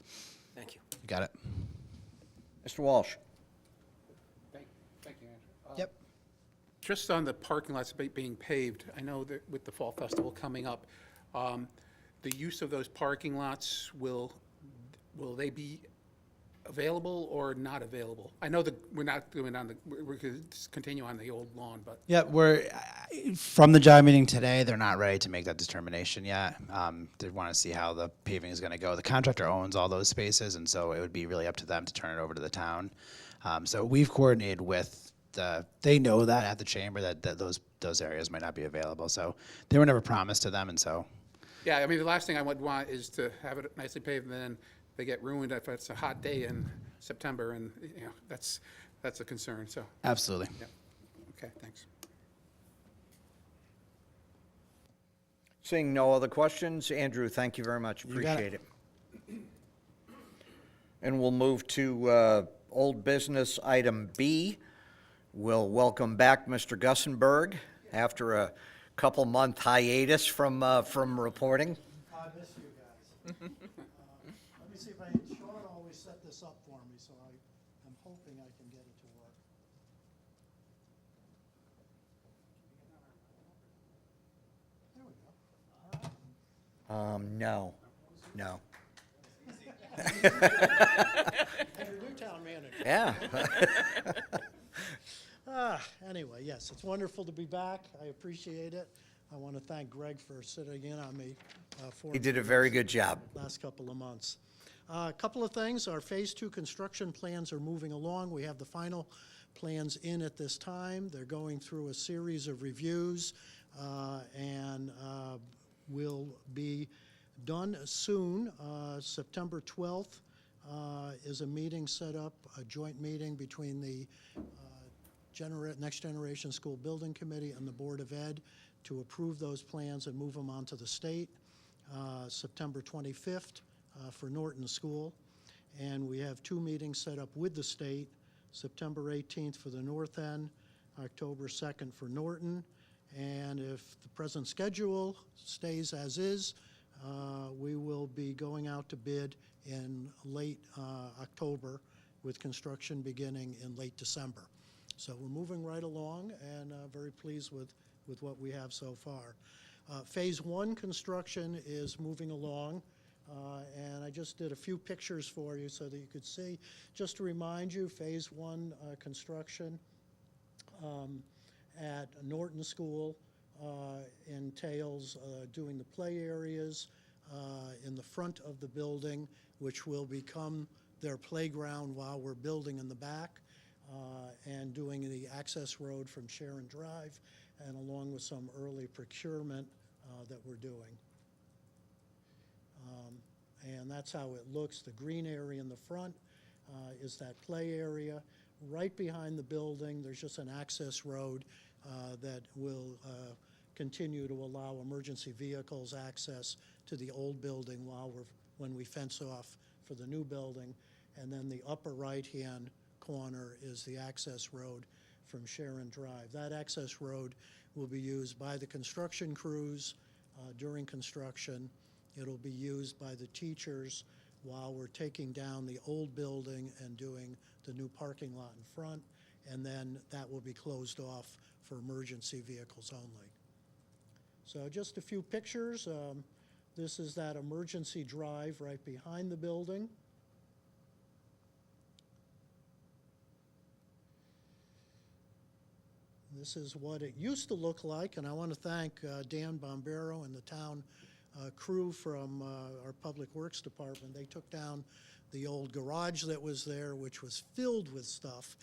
Thank you. You got it. Mr. Walsh? Thank you, Andrew. Yep. Just on the parking lots being paved, I know that with the Fall Festival coming up, the use of those parking lots, will they be available or not available? I know that we're not doing we're going to continue on the old lawn, but. Yeah, we're from the job meeting today. They're not ready to make that determination yet. They want to see how the paving is going to go. The contractor owns all those spaces, and so it would be really up to them to turn it over to the town. So we've coordinated with they know that at the chamber that those areas might not be available. So they were never promised to them, and so. Yeah, I mean, the last thing I would want is to have it nicely paved and then they get ruined if it's a hot day in September, and, you know, that's a concern, so, Absolutely. yeah. Okay, thanks. Seeing no other questions, Andrew, thank you very much. got it. Appreciate it. And we'll move to old business item B. We'll welcome back Mr. Gussenberg after a couple-month hiatus from reporting. I miss you guys. Let me see if Sean always set this up for me, so I'm hoping I can get it to work. There we go. No. Your new town manager. Yeah. Anyway, yes, it's wonderful to be back. I appreciate it. I want to thank Greg for sitting in on me for He did a very good job. last couple of months. A couple of things. Our Phase 2 construction plans are moving along. We have the final plans in at this time. They're going through a series of reviews and will be done soon. September 12th is a meeting set up, a joint meeting between the Next Generation School Building Committee and the Board of Ed to approve those plans and move them on to the state. September 25th for Norton School. And we have two meetings set up with the state, September 18th for the North End, October 2nd for Norton. And if the present schedule stays as is, we will be going out to bid in late October with construction beginning in late December. So we're moving right along and very pleased with what we have so far. Phase 1 construction is moving along. And I just did a few pictures for you so that you could see. Just to remind you, Phase 1 construction at Norton School entails doing the play areas in the front of the building, which will become their playground while we're building in the back, and doing the access road from Sharon Drive, and along with some early procurement that we're doing. And that's how it looks. The green area in the front is that play area. Right behind the building, there's just an access road that will continue to allow emergency vehicles access to the old building when we fence off for the new building. And then the upper right-hand corner is the access road from Sharon Drive. That access road will be used by the construction crews during construction. It'll be used by the teachers while we're taking down the old building and doing the new parking lot in front, and then that will be closed off for emergency vehicles only. So just a few pictures. This is that emergency drive right behind the building. This is what it used to look like, and I want to thank Dan Bombero and the town crew from our Public Works Department. They took down the old garage that was there, which was filled with stuff,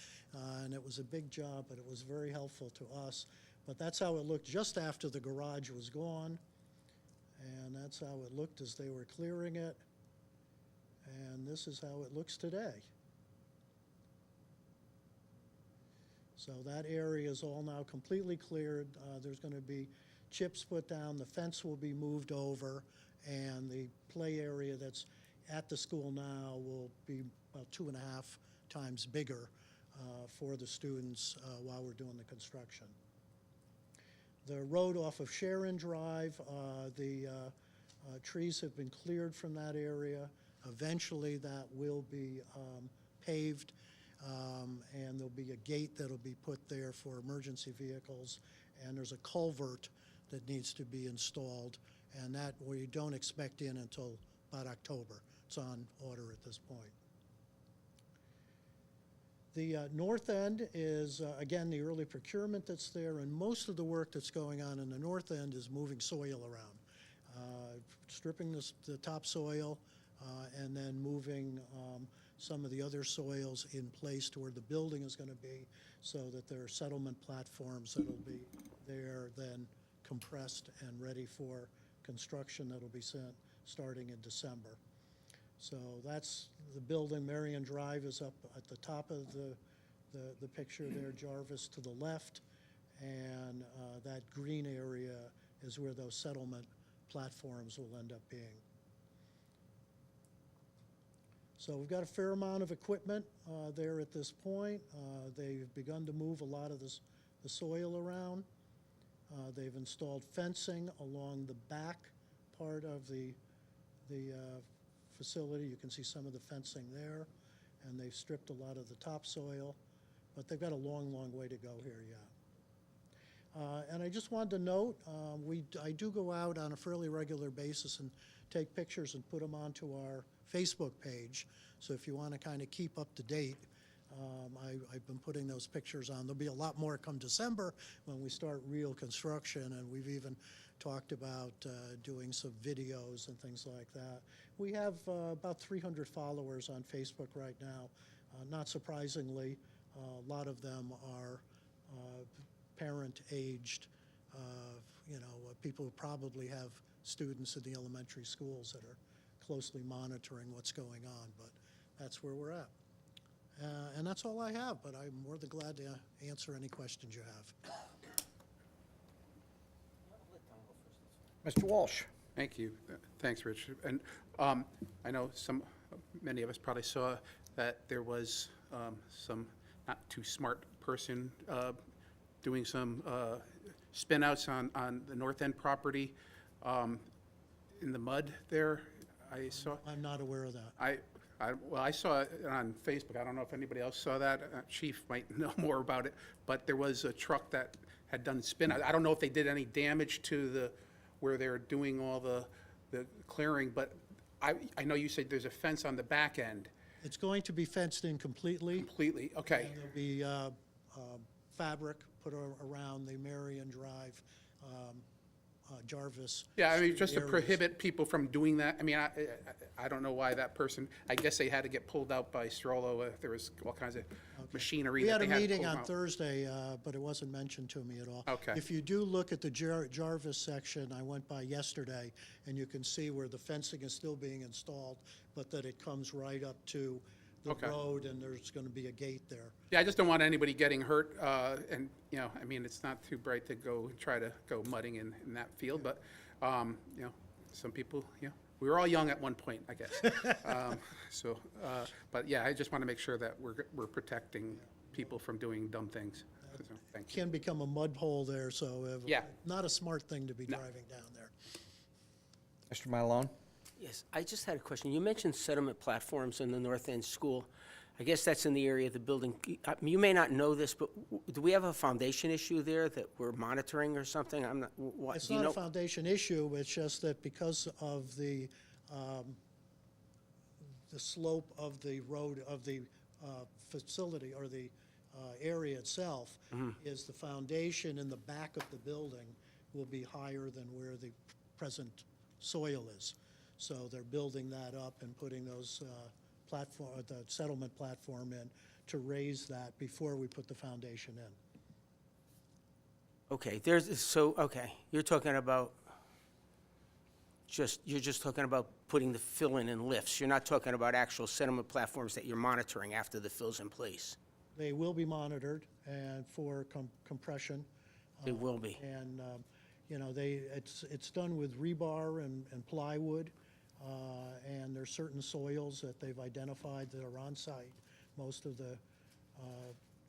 and it was a big job, but it was very helpful to us. But that's how it looked just after the garage was gone, and that's how it looked as they were clearing it, and this is how it looks today. So that area is all now completely cleared. There's going to be chips put down, the fence will be moved over, and the play area that's at the school now will be about 2.5 times bigger for the students while we're doing the construction. The road off of Sharon Drive, the trees have been cleared from that area. Eventually that will be paved, and there'll be a gate that'll be put there for emergency vehicles, and there's a culvert that needs to be installed, and that we don't expect in until about October. It's on order at this point. The north end is, again, the early procurement that's there, and most of the work that's going on in the north end is moving soil around, stripping the topsoil, and then moving some of the other soils in place to where the building is going to be, so that there are settlement platforms that will be there then compressed and ready for construction that'll be sent starting in December. So that's the building. Marion Drive is up at the top of the picture there, Jarvis to the left, and that green area is where those settlement platforms will end up being. So we've got a fair amount of equipment there at this point. They've begun to move a lot of the soil around. They've installed fencing along the back part of the facility. You can see some of the fencing there, and they've stripped a lot of the topsoil, but they've got a long, long way to go here yet. And I just wanted to note, I do go out on a fairly regular basis and take pictures and put them onto our Facebook page. So if you want to kind of keep up to date, I've been putting those pictures on. There'll be a lot more come December when we start real construction, and we've even talked about doing some videos and things like that. We have about 300 followers on Facebook right now. Not surprisingly, a lot of them are parent-aged, people who probably have students in the elementary schools that are closely monitoring what's going on, but that's where we're at. And that's all I have, but I'm more than glad to answer any questions you have. Mr. Walsh. Thank you. Thanks, Rich. And I know many of us probably saw that there was some not too smart person doing some spin-outs on the North End property in the mud there. I saw. I'm not aware of that. Well, I saw it on Facebook. I don't know if anybody else saw that. Chief might know more about it. But there was a truck that had done spin-out. I don't know if they did any damage to where they're doing all the clearing, but I know you said there's a fence on the back end It's going to be fenced in completely. completely, okay. And there'll be fabric put around the Marion Drive, Jarvis. Yeah, I mean, just to areas. prohibit people from doing that, I mean, I don't know why that person, I guess they had to get pulled out by Strollo, there was all kinds of machinery We that had they a had to meeting pull on out. Thursday, but it wasn't mentioned to me at all. Okay. If you do look at the Jarvis section, I went by yesterday, and you can see where the fencing is still being installed, but that it comes right up to the Okay. road, and there's going to be a gate there. Yeah, I just don't want anybody getting hurt, and, you know, I mean, it's not too bright to go, try to go mudding in that field, but, you know, some people, you know, we were all young at one point, I guess. So, but yeah, I just want to make sure that we're protecting people from doing dumb things. So, thank you. Can become a mud hole there, so Yeah. not a smart thing to be driving down there. Mr. Malone? Yes, I just had a question. You mentioned settlement platforms in the North End School. I guess that's in the area of the building. You may not know this, but do we have a foundation issue there that we're monitoring or something? I'm not, what, It's do you not know? a foundation issue, it's just that because of the slope of the road, of the facility, or the area itself, is the foundation in the back of the building will be higher than where the present soil is. So they're building that up and putting those the settlement platform in to raise that before we put the foundation in. Okay, okay, you're just talking about putting the fill in lifts. You're not talking about actual settlement platforms that you're monitoring after the fill's in place. They will be monitored and for compression. They will be. And, you know, it's done with rebar and plywood, and there's certain soils that they've identified that are on site. Most of the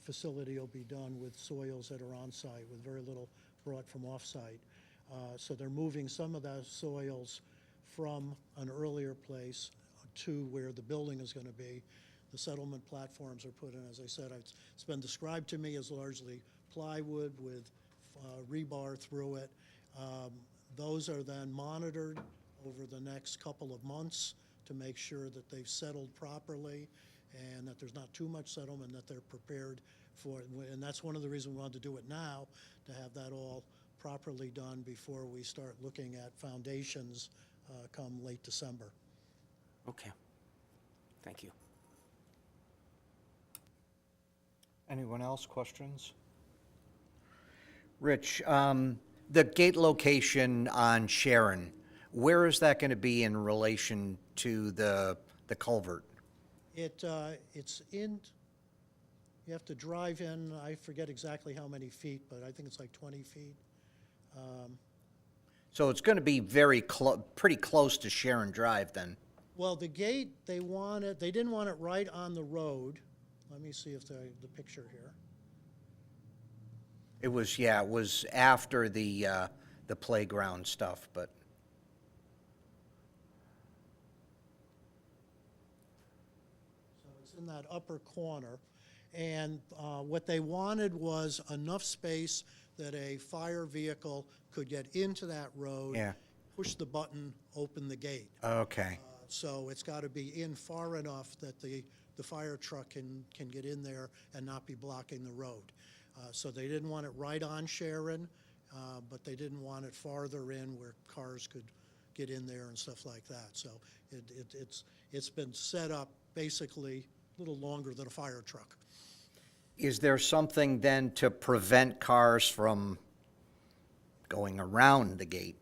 facility will be done with soils that are on site, with very little brought from off-site. So they're moving some of those soils from an earlier place to where the building is going to be. The settlement platforms are put in, as I said, it's been described to me as largely plywood with rebar through it. Those are then monitored over the next couple of months to make sure that they've settled properly and that there's not too much settlement, that they're prepared for it. And that's one of the reasons we wanted to do it now, to have that all properly done before we start looking at foundations come late December. Okay, thank you. Anyone else, questions? Rich, the gate location on Sharon, where is that going to be in relation to the culvert? It's in, you have to drive in, I forget exactly how many feet, but I think it's like 20 feet. So it's going to be pretty close to Sharon Drive then? Well, the gate, they didn't want it right on the road. Let me see if the picture here. It was after the playground stuff, but. So it's in that upper corner. And what they wanted was enough space that a fire vehicle could get into that road, Yeah. push the button, open the gate. Okay, So it's got to be in far enough that the fire truck can get in there and not be blocking the road. So they didn't want it right on Sharon, but they didn't want it farther in where cars could get in there and stuff like that. So it's been set up basically a little longer than a fire truck. is there something then to prevent cars from going around the gate?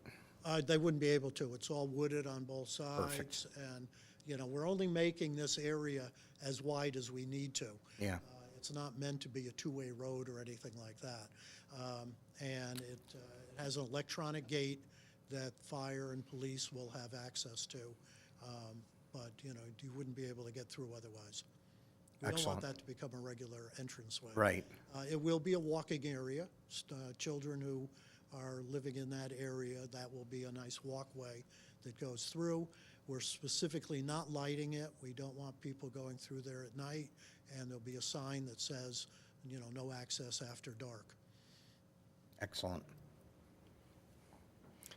They wouldn't be able to. It's all wooded on both sides. Perfect. And, you know, we're only making this area as wide as we need to. Yeah. It's not meant to be a two-way road or anything like that. And it has an electronic gate that fire and police will have access to. But, you know, you wouldn't be able to get through otherwise. We don't want Excellent. that to become a regular entranceway. Right. It will be a walking area. Children who are living in that area, that will be a nice walkway that goes through. We're specifically not lighting it. We don't want people going through there at night. And there'll be a sign that says, you know, no access after dark. Excellent.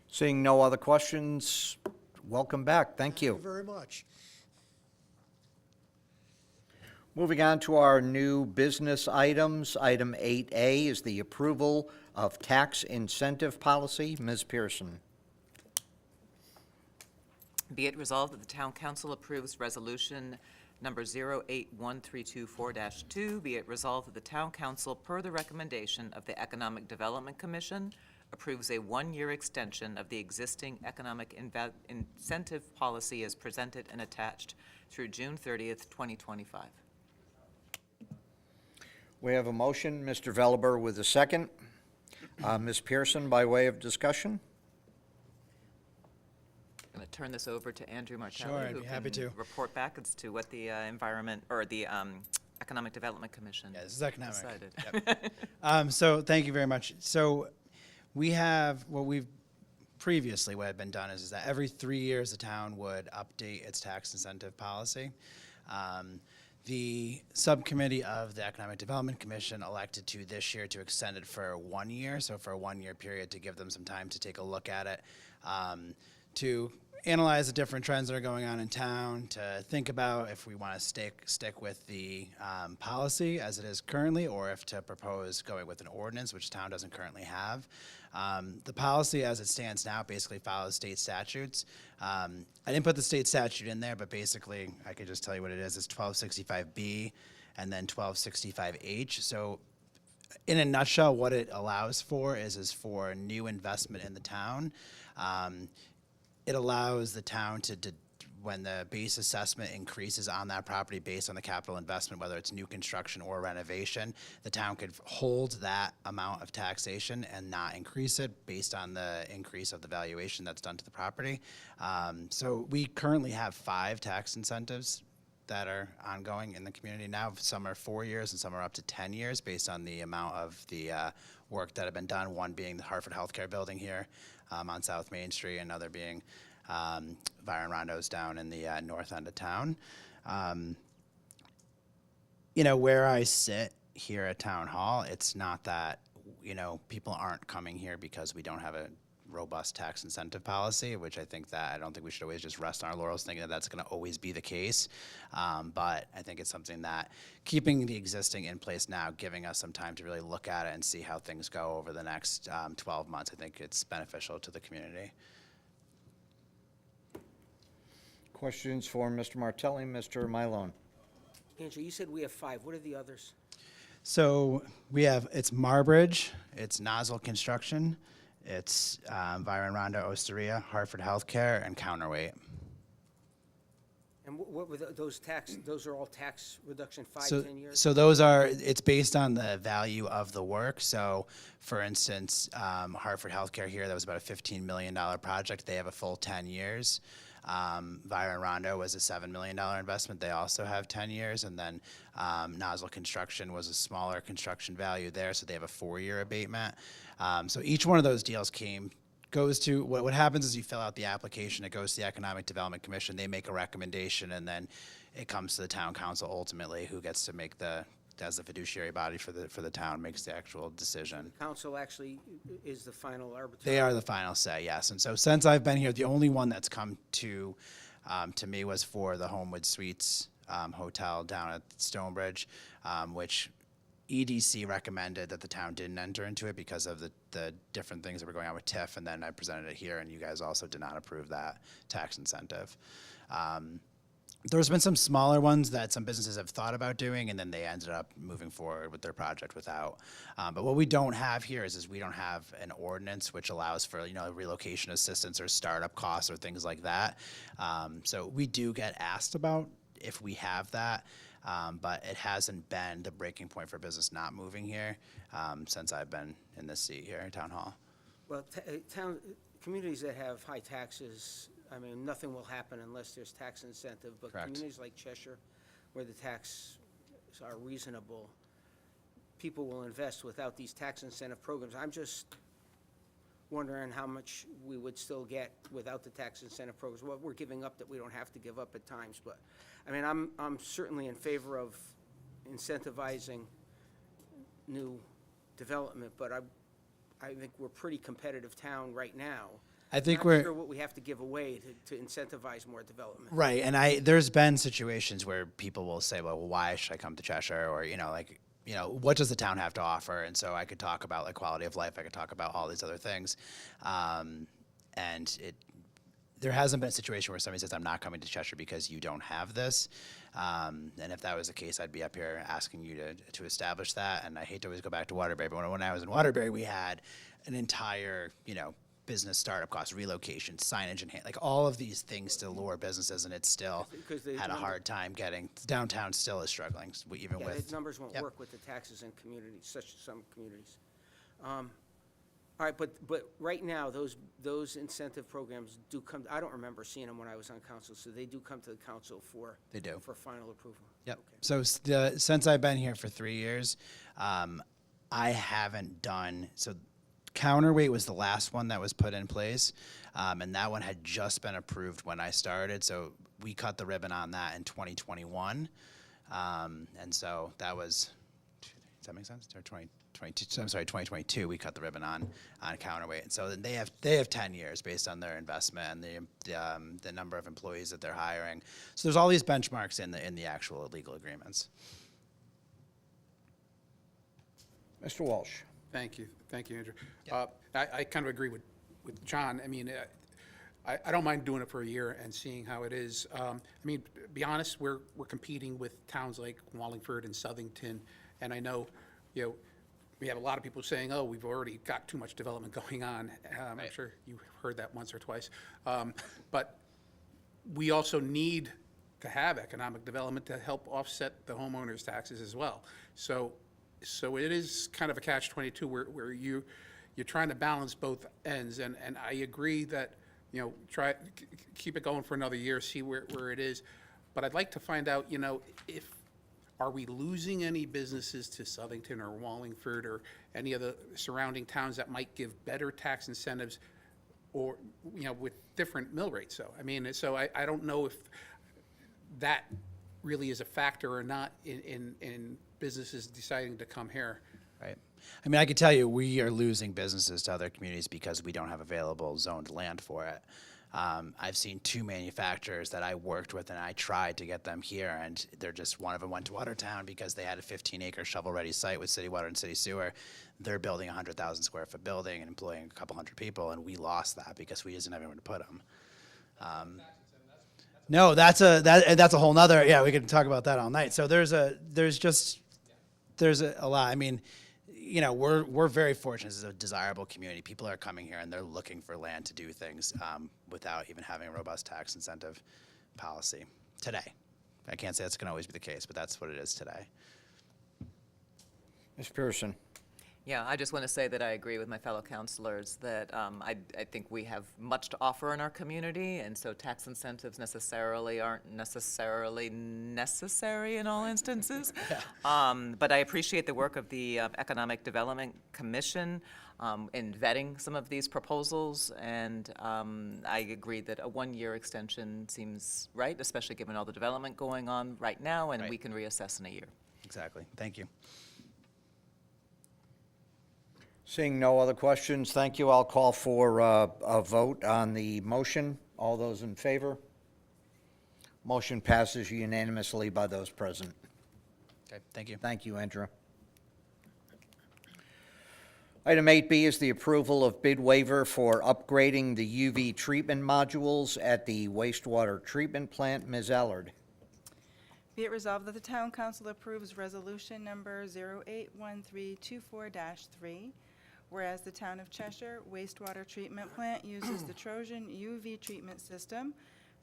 Seeing no other questions, welcome back. Thank you. Thank you very much. Moving on to our new business items. Item 8A is the approval of tax incentive policy. Ms. Pearson. Be it resolved that the Town Council approves Resolution Number 081324-2. Be it resolved that the Town Council, per the recommendation of the Economic Development Commission, approves a one-year extension of the existing economic incentive policy as presented and attached through June 30th, 2025. We have a motion, Mr. Velaber with a second. Ms. Pearson, by way of discussion? I'm going to turn this over to Andrew Martelli. Sure, I'd who be happy can to. report back as to what the environment, or the Economic Development Commission Yeah, this is economic. decided. So thank you very much. So we have, what had been done is that every 3 years the town would update its tax incentive policy. The subcommittee of the Economic Development Commission elected to this year to extend it for 1 year, so for a 1 year period to give them some time to take a look at it, to analyze the different trends that are going on in town, to think about if we want to stick with the policy as it is currently, or if to propose going with an ordinance, which town doesn't currently have. The policy as it stands now basically follows state statutes. I didn't put the state statute in there, but basically I could just tell you what it is. It's 1265B and then 1265H. So in a nutshell, what it allows for is for new investment in the town. It allows the town to when the base assessment increases on that property based on the capital investment, whether it's new construction or renovation, the town could hold that amount of taxation and not increase it based on the increase of the valuation that's done to the property. So we currently have 5 tax incentives that are ongoing in the community now. Some are 4 years and some are up to 10 years based on the amount of the work that have been done, one being the Hartford Healthcare Building here on South Main Street, another being Byron Rondo's down in the north end of town. Where I sit here at Town Hall, it's not that, people aren't coming here because we don't have a robust tax incentive policy, which I don't think we should always just rest on our laurels thinking that that's going to always be the case. But I think it's something that keeping the existing in place now, giving us some time to really look at it and see how things go over the next 12 months, I think it's beneficial to the community. Questions for Mr. Martelli, Mr. Milone? Andrew, you said we have 5. What are the others? So it's Marbridge, it's Nozzle Construction, it's Byron Rondo Osteria, Hartford Healthcare, and Counterweight. And what were those are all tax reduction, 5, 10 years? So it's based on the value of the work. So for instance, Hartford Healthcare here, that was about a $15 million project. They have a full 10 years. Byron Rondo was a $7 million investment. They also have 10 years. And then Nozzle Construction was a smaller construction value there, so they have a 4-year abatement. So each one of those deals goes to, what happens is you fill out the application, it goes to the Economic Development Commission, they make a recommendation, and then it comes to the town council ultimately, who gets to make as the fiduciary body for the town, makes the actual decision. Council actually is the final arbiter. They are the final say, yes. And so since I've been here, the only one that's come to me was for the Homewood Suites Hotel down at Stonebridge, which EDC recommended that the town didn't enter into it because of the different things that were going on with TIF, and then I presented it here, and you guys also did not approve that tax incentive. There's been some smaller ones that some businesses have thought about doing, and then they ended up moving forward with their project without. But what we don't have here is we don't have an ordinance which allows for relocation assistance or startup costs or things like that. So we do get asked about if we have that, but it hasn't been the breaking point for business not moving here since I've been in this seat here at Town Hall. Well, communities that have high taxes, nothing will happen unless there's tax incentive. But Correct. Communities like Cheshire, where the taxes are reasonable, people will invest without these tax incentive programs. I'm just wondering how much we would still get without the tax incentive programs. What we're giving up that we don't have to give up at times. But I'm certainly in favor of incentivizing new development, but I think we're a pretty competitive town right now. I think Not we're. sure what we have to give away to incentivize more development. Right, and there's been situations where people will say, well, why should I come to Cheshire? Or, what does the town have to offer? And so I could talk about like quality of life, I could talk about all these other things. And there hasn't been a situation where somebody says, I'm not coming to Cheshire because you don't have this. And if that was the case, I'd be up here asking you to establish that. And I hate to always go back to Waterbury, but when I was in Waterbury, we had an entire, business startup costs, relocation, signage, and like all of these things to lure businesses, and it still Because the had a number- hard time getting. Downtown still is struggling, even Yeah, with. the numbers won't Yep. work with the taxes in communities, such as some communities. All right, but right now, those incentive programs do come, I don't remember seeing them when I was on council, so they do come to the council for. They do. For final approval. Yep. Okay. So since I've been here for 3 years, I haven't done so. Counterweight was the last one that was put in place, and that one had just been approved when I started. So we cut the ribbon on that in 2021, and so that was. Does that make sense? Or 2022? I'm sorry, 2022. We cut the ribbon on Counterweight, and so then they have 10 years based on their investment and the number of employees that they're hiring. So there's all these benchmarks in the actual legal agreements. Mr. Walsh. Thank you, Andrew. I kind of agree with John. I mean, I don't mind doing it for a year and seeing how it is. I mean, to be honest, we're competing with towns like Wallingford and Southington, and I know, we have a lot of people saying, oh, we've already got too much development going on. I'm sure you heard that once or twice. But we also need to have economic development to help offset the homeowners' taxes as well. So it is kind of a catch-22 where you're trying to balance both ends, and I agree that, keep it going for another year, see where it is. But I'd like to find out, are we losing any businesses to Southington or Wallingford or any of the surrounding towns that might give better tax incentives or, with different mill rates? So, I mean, I don't know if that really is a factor or not in businesses deciding to come here. Right. I mean, I can tell you we are losing businesses to other communities because we don't have available zoned land for it. I've seen 2 manufacturers that I worked with, and I tried to get them here, and one of them went to Watertown because they had a 15-acre shovel-ready site with city water and city sewer. They're building a 100,000 square foot building and employing a couple hundred people, and we lost that because we didn't have anywhere to put them. No, that's a whole nother. Yeah, we could talk about that all night. So there's a lot. I mean, we're very fortunate as a desirable community. People are coming here and they're looking for land to do things without even having a robust tax incentive policy today. I can't say that's going to always be the case, but that's what it is today. Ms. Pearson. Yeah, I just want to say that I agree with my fellow counselors that I think we have much to offer in our community, and so tax incentives aren't necessarily necessary in all instances. But I appreciate the work of the Economic Development Commission in vetting some of these proposals, and I agree that a 1-year extension seems right, especially given all the development going on right now, and we can reassess in a year. Exactly. Thank you. Seeing no other questions, thank you. I'll call for a vote on the motion. All those in favor? Motion passes unanimously by those present. Okay. Thank you. Thank you, Andrew. Item 8B is the approval of bid waiver for upgrading the UV treatment modules at the wastewater treatment plant. Ms. Allard. Be it resolved that the town council approves resolution number 081324-3, whereas the town of Cheshire wastewater treatment plant uses the Trojan UV treatment system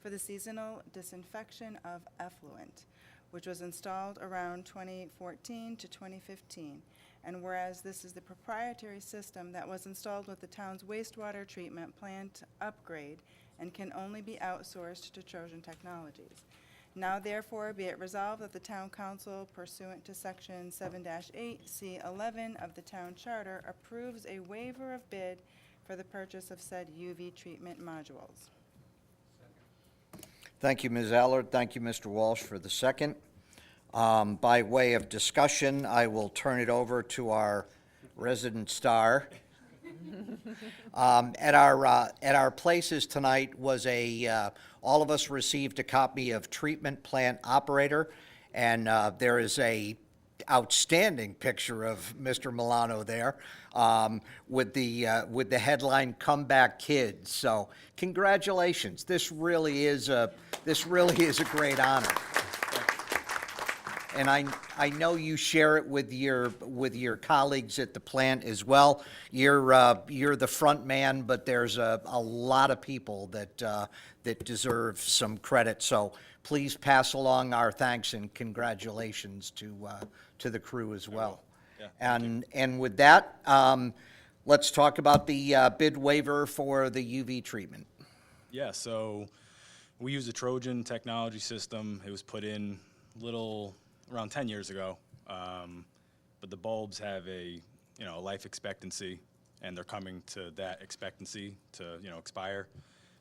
for the seasonal disinfection of effluent, which was installed around 2014 to 2015. And whereas this is the proprietary system that was installed with the town's wastewater treatment plant upgrade and can only be outsourced to Trojan Technologies. Now therefore be it resolved that the town council pursuant to section 7-8C11 of the town charter approves a waiver of bid for the purchase of said UV treatment modules. Thank you, Ms. Allard. Thank you, Mr. Walsh, for the second. By way of discussion, I will turn it over to our resident star, At our places tonight was all of us received a copy of Treatment Plant Operator, and there is a outstanding picture of Mr. Milano there, with the headline "Comeback Kids." So congratulations. This really is a great honor. And I know you share it with your colleagues at the plant as well. You're the front man, but there's a lot of people that deserve some credit. So please pass along our thanks and congratulations to the crew as well. And with that, let's talk about the bid waiver for the UV treatment. Yeah, so we use a Trojan technology system. It was put in around 10 years ago, but the bulbs have a life expectancy, and they're coming to that expectancy to expire.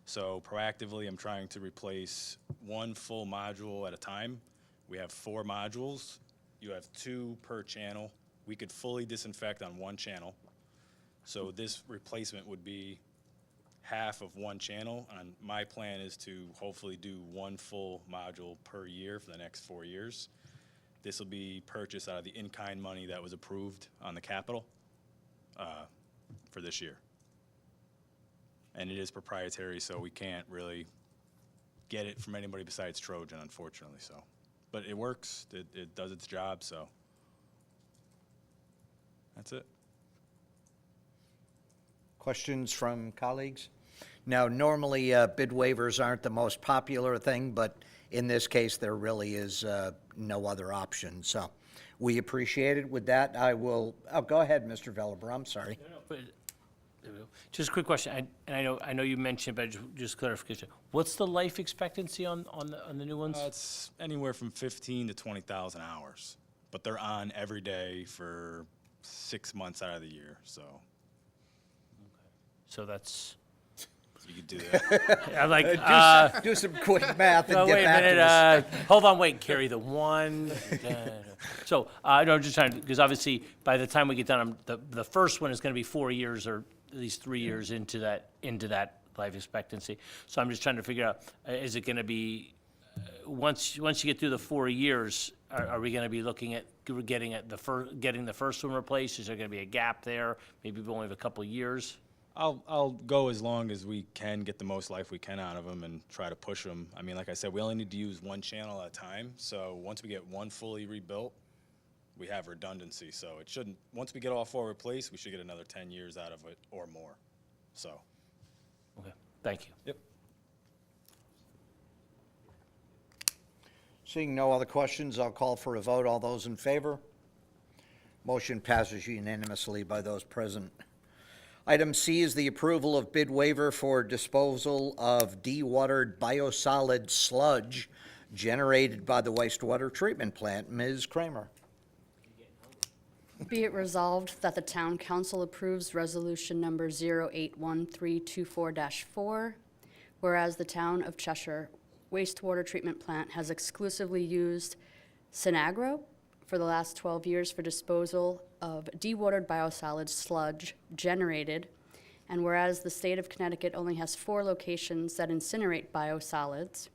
So proactively, I'm trying to replace one full module at a time. We have 4 modules. You have 2 per channel. We could fully disinfect on one channel. So this replacement would be half of one channel, and my plan is to hopefully do 1 full module per year for the next 4 years. This will be purchased out of the in-kind money that was approved on the capital for this year. And it is proprietary, so we can't really get it from anybody besides Trojan, unfortunately. So, but it works. It does its job. So that's it. Questions from colleagues? Now, normally bid waivers aren't the most popular thing, but in this case, there really is no other option. So we appreciate it. With that, go ahead, Mr. Velleber. I'm sorry. Just a quick question, I know you mentioned, but just clarification. What's the life expectancy on the new ones? It's anywhere from 15 to 20,000 hours, but they're on every day for 6 months out of the year. So that's. You could do that. I'm like, do some quick math and no, get wait a back minute. to us. Hold on, wait. Carry the 1. So no, I'm just trying to, because obviously by the time we get done, the first one is going to be 4 years or at least 3 years into that life expectancy. So I'm just trying to figure out, is it going to be once you get through the 4 years, are we going to be looking at getting the first one replaced? Is there going to be a gap there? Maybe we only have a couple of years. I'll go as long as we can, get the most life we can out of them and try to push them. I mean, like I said, we only need to use one channel at a time. So once we get one fully rebuilt, we have redundancy. So it shouldn't, once we get all 4 replaced, we should get another 10 years out of it or more. So. Okay, thank you. Yep. Seeing no other questions, I'll call for a vote. All those in favor? Motion passes unanimously by those present. Item C is the approval of bid waiver for disposal of dewatered biosolid sludge generated by the wastewater treatment plant. Ms. Kramer. Be it resolved that the Town Council approves Resolution Number 081324-4, whereas the Town of Cheshire wastewater treatment plant has exclusively used Sinagro for the last 12 years for disposal of dewatered biosolids sludge generated, and whereas the state of Connecticut only has 4 locations that incinerate biosolids,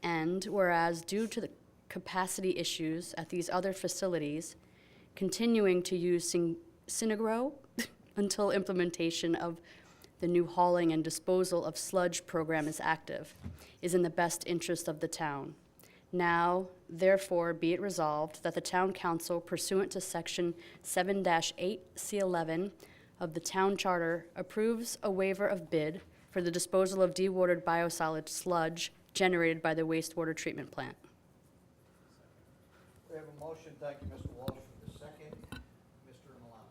and whereas due to the capacity issues at these other facilities, continuing to use Sinagro until implementation of the new hauling and disposal of sludge program is active is in the best interest of the town. Now, therefore, be it resolved that the Town Council, pursuant to Section 7-8C11 of the Town Charter, approves a waiver of bid for the disposal of dewatered biosolid sludge generated by the wastewater treatment plant. We have a motion. Thank you, Mr. Walsh, for the second. Mr. Milano.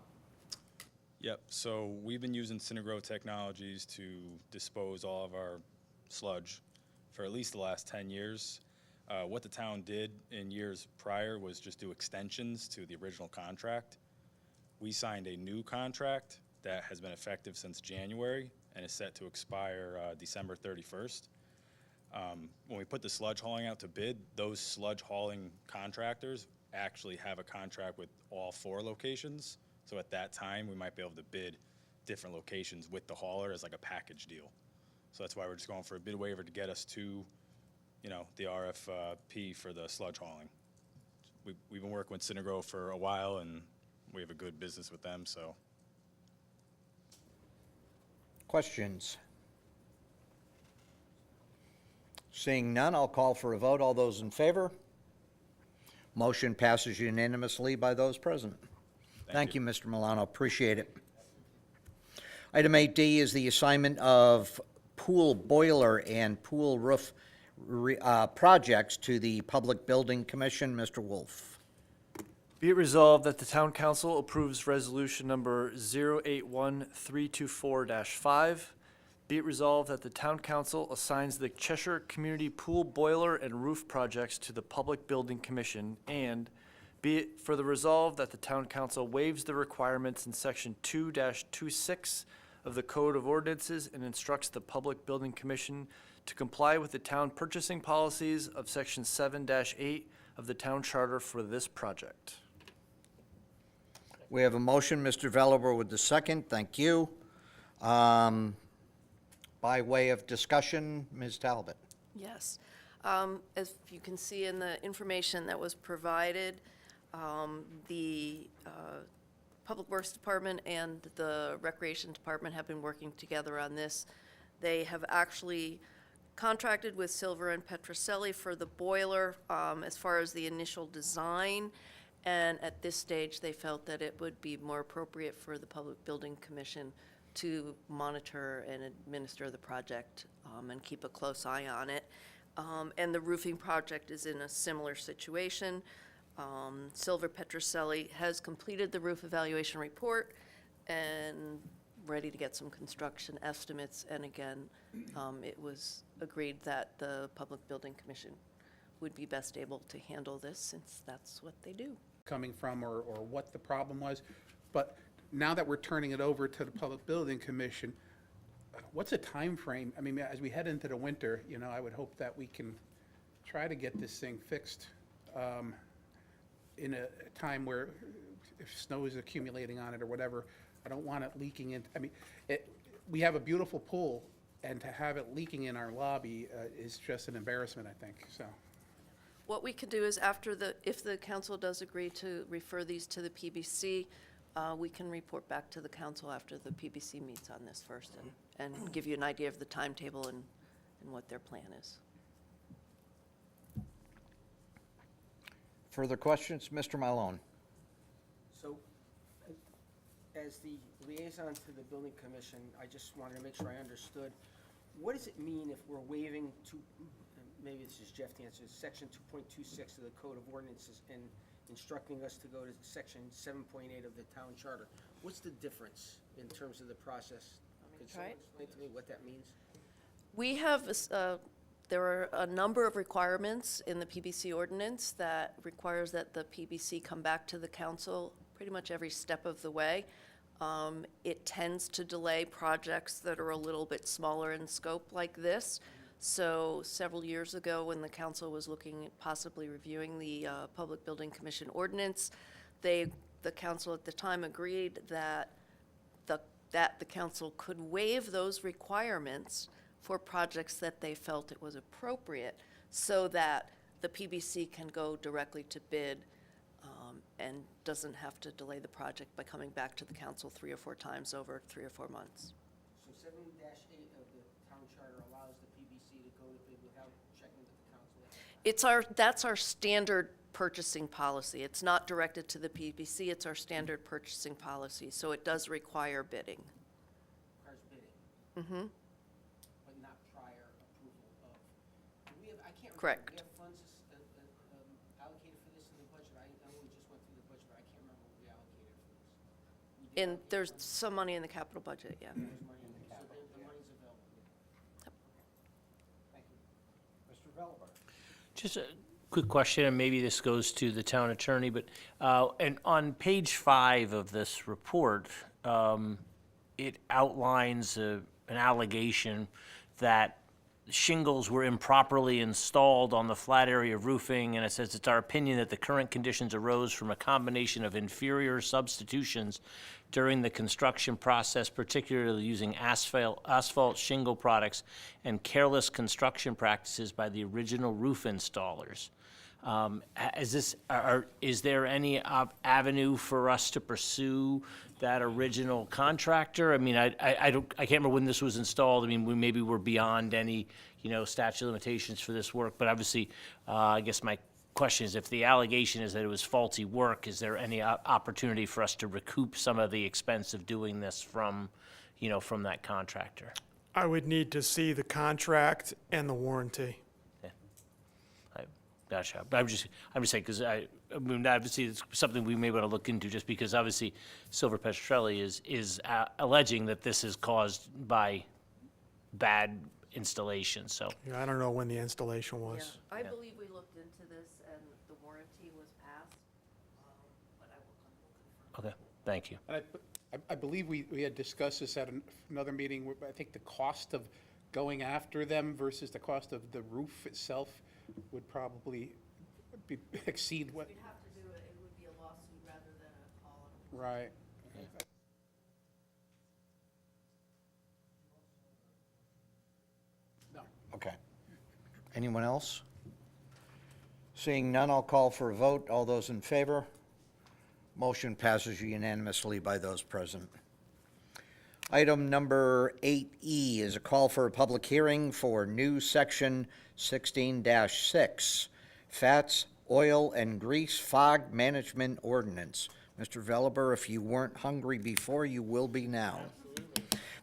Yep, so we've been using Sinagro Technologies to dispose all of our sludge for at least the last 10 years. What the town did in years prior was just do extensions to the original contract. We signed a new contract that has been effective since January and is set to expire December 31st. When we put the sludge hauling out to bid, those sludge hauling contractors actually have a contract with all 4 locations. So at that time, we might be able to bid different locations with the hauler as like a package deal. So that's why we're just going for a bid waiver to get us to, you know, the RFP for the sludge hauling. We've been working with Synagro for a while, and we have a good business with them, so. Questions? Seeing none, I'll call for a vote. All those in favor? Motion passes unanimously by those present. Thank you, Mr. Milano. Appreciate it. Item 8D is the assignment of pool boiler and pool roof projects to the Public Building Commission. Mr. Wolf. Be it resolved that the Town Council approves Resolution Number 081324-5. Be it resolved that the Town Council assigns the Cheshire Community Pool Boiler and Roof projects to the Public Building Commission, and be it further resolved that the Town Council waives the requirements in Section 2-26 of the Code of Ordinances and instructs the Public Building Commission to comply with the town purchasing policies of Section 7-8 of the Town Charter for this project. We have a motion, Mr. Velover with the second. Thank you. By way of discussion, Ms. Talbot. Yes. As you can see in the information that was provided, the Public Works Department and the Recreation Department have been working together on this. They have actually contracted with Silver and Petroselli for the boiler as far as the initial design, and at this stage, they felt that it would be more appropriate for the Public Building Commission to monitor and administer the project and keep a close eye on it. And the roofing project is in a similar situation. Silver Petroselli has completed the roof evaluation report and ready to get some construction estimates. And again, it was agreed that the Public Building Commission would be best able to handle this since that's what they do. Coming from or what the problem was. But now that we're turning it over to the Public Building Commission, what's a time frame? I mean, as we head into the winter, you know, I would hope that we can try to get this thing fixed in a time where if snow is accumulating on it or whatever, I don't want it leaking in. I mean, we have a beautiful pool, and to have it leaking in our lobby is just an embarrassment, I think, so. What we could do is if the council does agree to refer these to the PBC, we can report back to the council after the PBC meets on this first and give you an idea of the timetable and what their plan is. Further questions? Mr. Malone. So, as the liaison to the building commission, I just wanted to make sure I understood. What does it mean if we're waiving maybe this is Jeff to answer, Section 2.26 of the Code of Ordinances and instructing us to go to Section 7.8 of the Town Charter? What's the difference in terms of the process? Could someone explain to me what that means? We have, there are a number of requirements in the PBC ordinance that requires that the PBC come back to the council pretty much every step of the way. It tends to delay projects that are a little bit smaller in scope like this. So several years ago, when the council was looking at possibly reviewing the Public Building Commission ordinance, the council at the time agreed that the council could waive those requirements for projects that they felt it was appropriate, so that the PBC can go directly to bid and doesn't have to delay the project by coming back to the council 3 or 4 times over 3 or 4 months. So 7-8 of the Town Charter allows the PBC to go to bid without checking with the council? That's our standard purchasing policy. It's not directed to the PBC, it's our standard purchasing policy, so it does require bidding. Requires bidding, Mm-hmm. but not prior approval of. I can't remember. Correct. Do we have funds allocated for this in the budget? I know we just went through the budget, but I can't remember what we allocated for this. We did And there's some money in the capital budget, yeah. There's money in the capital. So the money's available. Thank you. Mr. Velabar. Just a quick question, and maybe this goes to the town attorney, but, and on page 5 of this report, it outlines an allegation that shingles were improperly installed on the flat area roofing, and it says it's our opinion that the current conditions arose from a combination of inferior substitutions during the construction process, particularly using asphalt shingle products and careless construction practices by the original roof installers. Is there any avenue for us to pursue that original contractor? I mean, I can't remember when this was installed. I mean, maybe we're beyond any, statute of limitations for this work, but obviously, I guess my question is, if the allegation is that it was faulty work, is there any opportunity for us to recoup some of the expense of doing this from that contractor? I would need to see the contract and the warranty. Gotcha. But I'm just saying, because I mean, obviously, it's something we may want to look into, just because obviously Silver Petrocelli is alleging that this is caused by bad installation, so. Yeah, I don't know when the installation was. I believe we looked into this and the warranty was passed, but I will confirm. Okay, thank you. And I believe we had discussed this at another meeting, where I think the cost of going after them versus the cost of the roof itself would probably exceed what. We'd have to do it, it would be a lawsuit rather than a call. Right. No. Okay. Anyone else? Seeing none, I'll call for a vote. All those in favor? Motion passes unanimously by those present. Item number 8E is a call for a public hearing for new section 16-6, Fats, Oil, and Grease Fog Management Ordinance. Mr. Veliber, if you weren't hungry before, you will be now.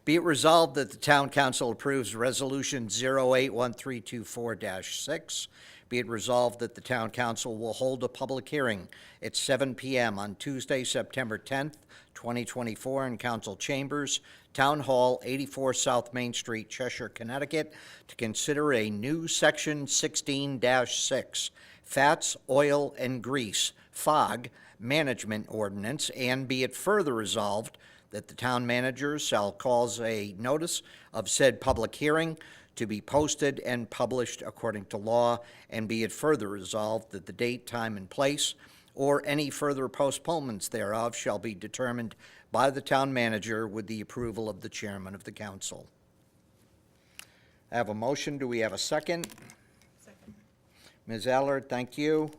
Be it resolved that the Town Council approves Resolution 081324-6. Be it resolved that the Town Council will hold a public hearing at 7 p.m. on Tuesday, September 10th, 2024, in Council Chambers, Town Hall, 84 South Main Street, Cheshire, Connecticut, to consider a new Section 16-6, Fats, Oil, and Grease, FOG, Management Ordinance, and be it further resolved that the town manager shall cause a notice of said public hearing to be posted and published according to law, and be it further resolved that the date, time, and place, or any further postponements thereof shall be determined by the town manager with the approval of the chairman of the council. I have a motion. Do we have a second? Second. Ms. Allard, thank you.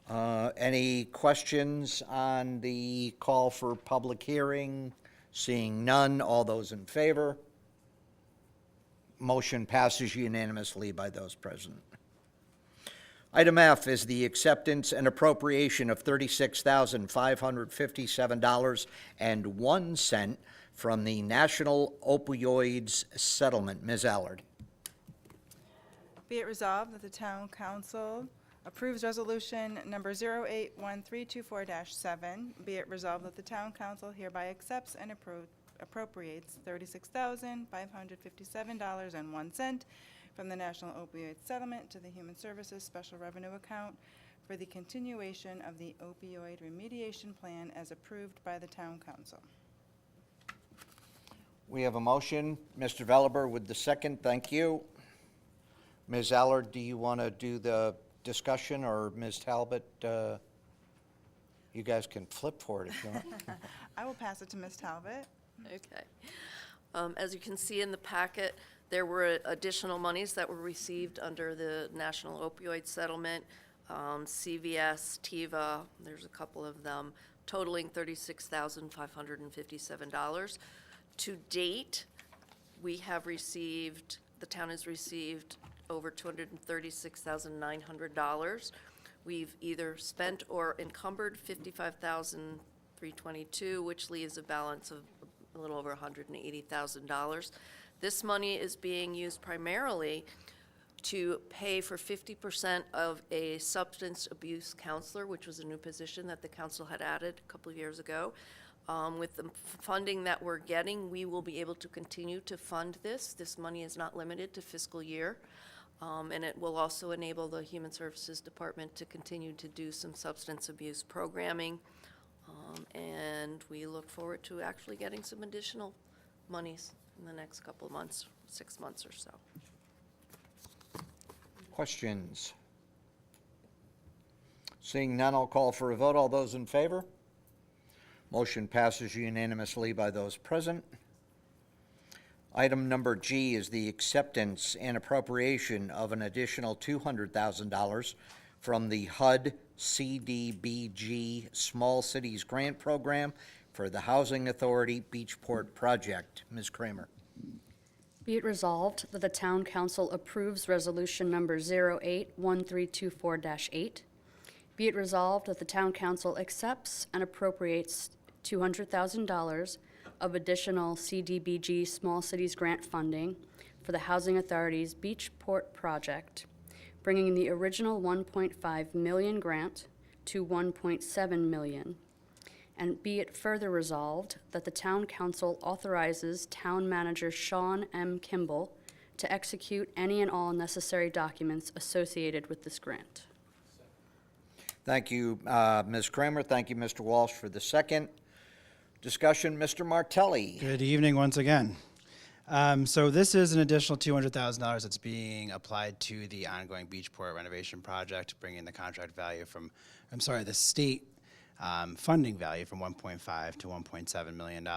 Any questions on the call for public hearing? Seeing none, all those in favor? Motion passes unanimously by those present. Item F is the acceptance and appropriation of $36,557.01 from the National Opioids Settlement. Ms. Allard. Be it resolved that the Town Council approves Resolution number 081324-7. Be it resolved that the Town Council hereby accepts and appropriates $36,557.01 from the National Opioid Settlement to the Human Services Special Revenue Account for the continuation of the opioid remediation plan as approved by the Town Council. We have a motion. Mr. Veliber with the second. Thank you. Ms. Allard, do you want to do the discussion, or Ms. Talbot? You guys can flip for it if you want. I will pass it to Ms. Talbot. Okay. As you can see in the packet, there were additional monies that were received under the National Opioid Settlement, CVS, TEVA, there's a couple of them, totaling $36,557. To date, we have received, the town has received over $236,900. We've either spent or encumbered $55,322, which leaves a balance of a little over $180,000. This money is being used primarily to pay for 50% of a substance abuse counselor, which was a new position that the council had added a couple of years ago. With the funding that we're getting, we will be able to continue to fund this. This money is not limited to fiscal year. And it will also enable the Human Services Department to continue to do some substance abuse programming. And we look forward to actually getting some additional monies in the next couple of months, 6 months or so. Questions? Seeing none, I'll call for a vote. All those in favor? Motion passes unanimously by those present. Item number G is the acceptance and appropriation of an additional $200,000 from the HUD CDBG Small Cities Grant Program for the Housing Authority Beachport Project. Ms. Kramer. Be it resolved that the Town Council approves Resolution Number 081324-8. Be it resolved that the Town Council accepts and appropriates $200,000 of additional CDBG Small Cities Grant funding for the Housing Authority's Beachport Project, bringing the original 1.5 million grant to 1.7 million. And be it further resolved that the Town Council authorizes Town Manager Sean M. Kimball to execute any and all necessary documents associated with this grant. Thank you, Ms. Kramer. Thank you, Mr. Walsh, for the second. Discussion, Mr. Martelli. Good evening once again. So this is an additional $200,000 that's being applied to the ongoing Beachport renovation project, bringing the contract value from, the state funding value from 1.5 to $1.7 million.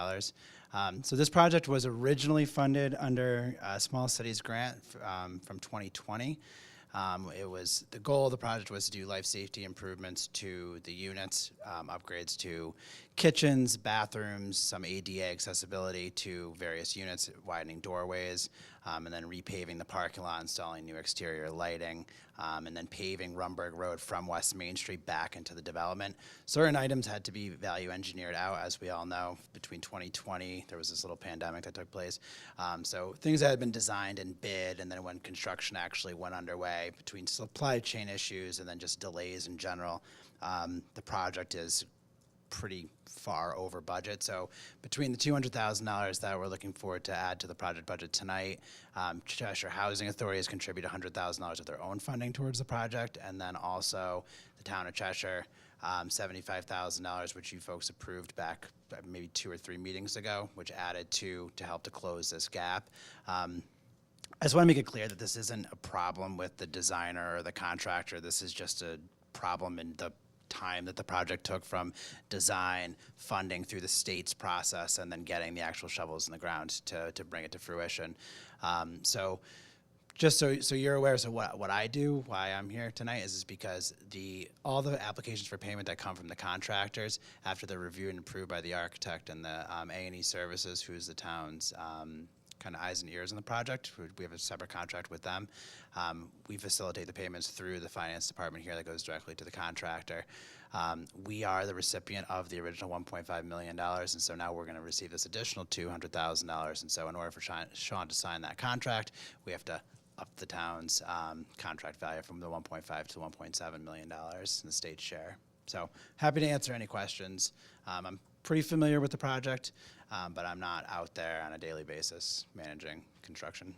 So this project was originally funded under a Small Cities Grant from 2020. The goal of the project was to do life safety improvements to the units, upgrades to kitchens, bathrooms, some ADA accessibility to various units, widening doorways, and then repaving the parking lot, installing new exterior lighting, and then paving Rumberg Road from West Main Street back into the development. Certain items had to be value engineered out, as we all know. Between 2020, there was this little pandemic that took place. So things that had been designed and bid, and then when construction actually went underway, between supply chain issues and then just delays in general, the project is pretty far over budget. So between the $200,000 that we're looking forward to add to the project budget tonight, Cheshire Housing Authority has contributed $100,000 of their own funding towards the project, and then also the town of Cheshire, $75,000, which you folks approved back maybe 2 or 3 meetings ago, which added to help to close this gap. I just want to make it clear that this isn't a problem with the designer or the contractor. This is just a problem in the time that the project took from design, funding through the state's process, and then getting the actual shovels in the ground to bring it to fruition. So just so you're aware, so what I do, why I'm here tonight is because all the applications for payment that come from the contractors, after they're reviewed and approved by the architect and the A&E Services, who's the town's kind of eyes and ears on the project. We have a separate contract with them. We facilitate the payments through the finance department here that goes directly to the contractor. We are the recipient of the original $1.5 million, and so now we're going to receive this additional $200,000. And so in order for Sean to sign that contract, we have to up the town's contract value from the $1.5 to $1.7 million in the state's share. So happy to answer any questions. I'm pretty familiar with the project, but I'm not out there on a daily basis managing construction.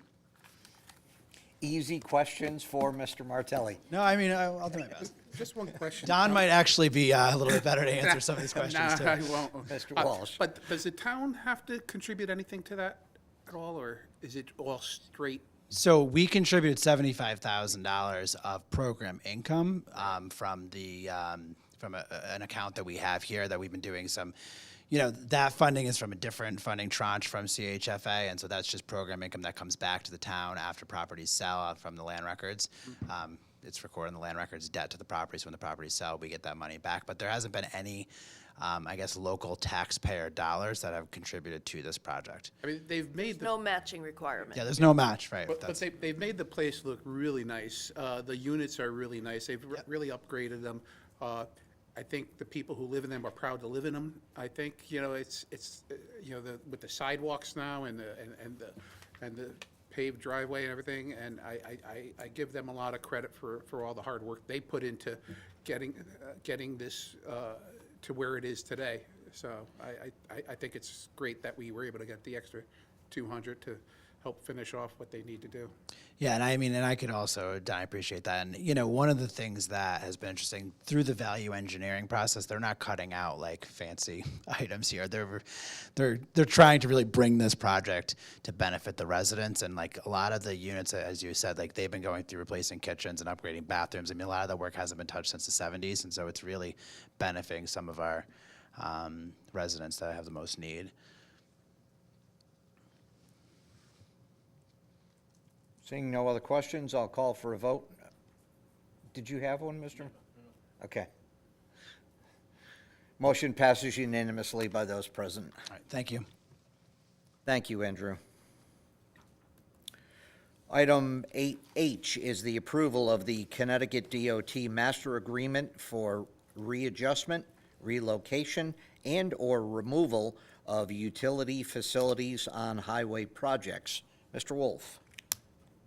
Easy questions for Mr. Martelli. No, I mean, I'll do my best. Just one question. Don might actually be a little bit better to answer some of these questions, too. No, I won't. Mr. Walsh. But does the town have to contribute anything to that at all, or is it all straight? So we contributed $75,000 of program income from an account that we have here that we've been doing some. That funding is from a different funding tranche from CHFA, and so that's just program income that comes back to the town after properties sell out from the land records. It's recorded in the land records debt to the properties. When the properties sell, we get that money back. But there hasn't been any, local taxpayer dollars that have contributed to this project. I mean, they've made No matching requirement. Yeah, there's no match, right? But they've made the place look really nice. The units are really nice. They've really upgraded them. I think the people who live in them are proud to live in them. I think it's with the sidewalks now and the paved driveway and everything, and I give them a lot of credit for all the hard work they put into getting this to where it is today. So I think it's great that we were able to get the extra 200 to help finish off what they need to do. Yeah, and I could also, Don, I appreciate that. And, one of the things that has been interesting through the value engineering process, they're not cutting out like fancy items here. They're trying to really bring this project to benefit the residents. And like a lot of the units, as you said, like they've been going through replacing kitchens and upgrading bathrooms. I mean, a lot of the work hasn't been touched since the 70s. And so it's really benefiting some of our residents that have the most need. Seeing no other questions, I'll call for a vote. Did you have one, Mr.? Okay. Motion passes unanimously by those present. All right, thank you. Thank you, Andrew. Item 8H is the approval of the Connecticut DOT Master Agreement for readjustment, relocation, and/or removal of utility facilities on highway projects. Mr. Wolf.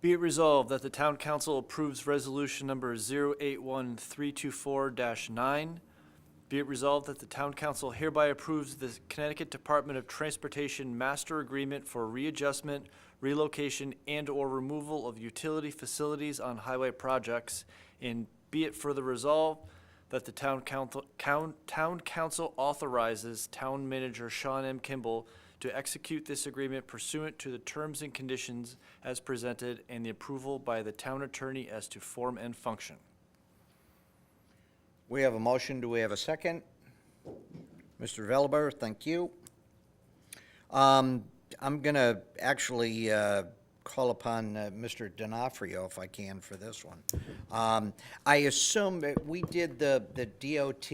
Be it resolved that the Town Council approves Resolution Number 081324-9. Be it resolved that the Town Council hereby approves the Connecticut Department of Transportation Master Agreement for readjustment, relocation, and/or removal of utility facilities on highway projects. And be it further resolved that the Town Council authorizes Town Manager Sean M. Kimball to execute this agreement pursuant to the terms and conditions as presented and the approval by the town attorney as to form and function. We have a motion. Do we have a second? Mr. Velber, thank you. I'm going to actually call upon Mr. D'Onofrio, if I can, for this one. I assume that we did the DOT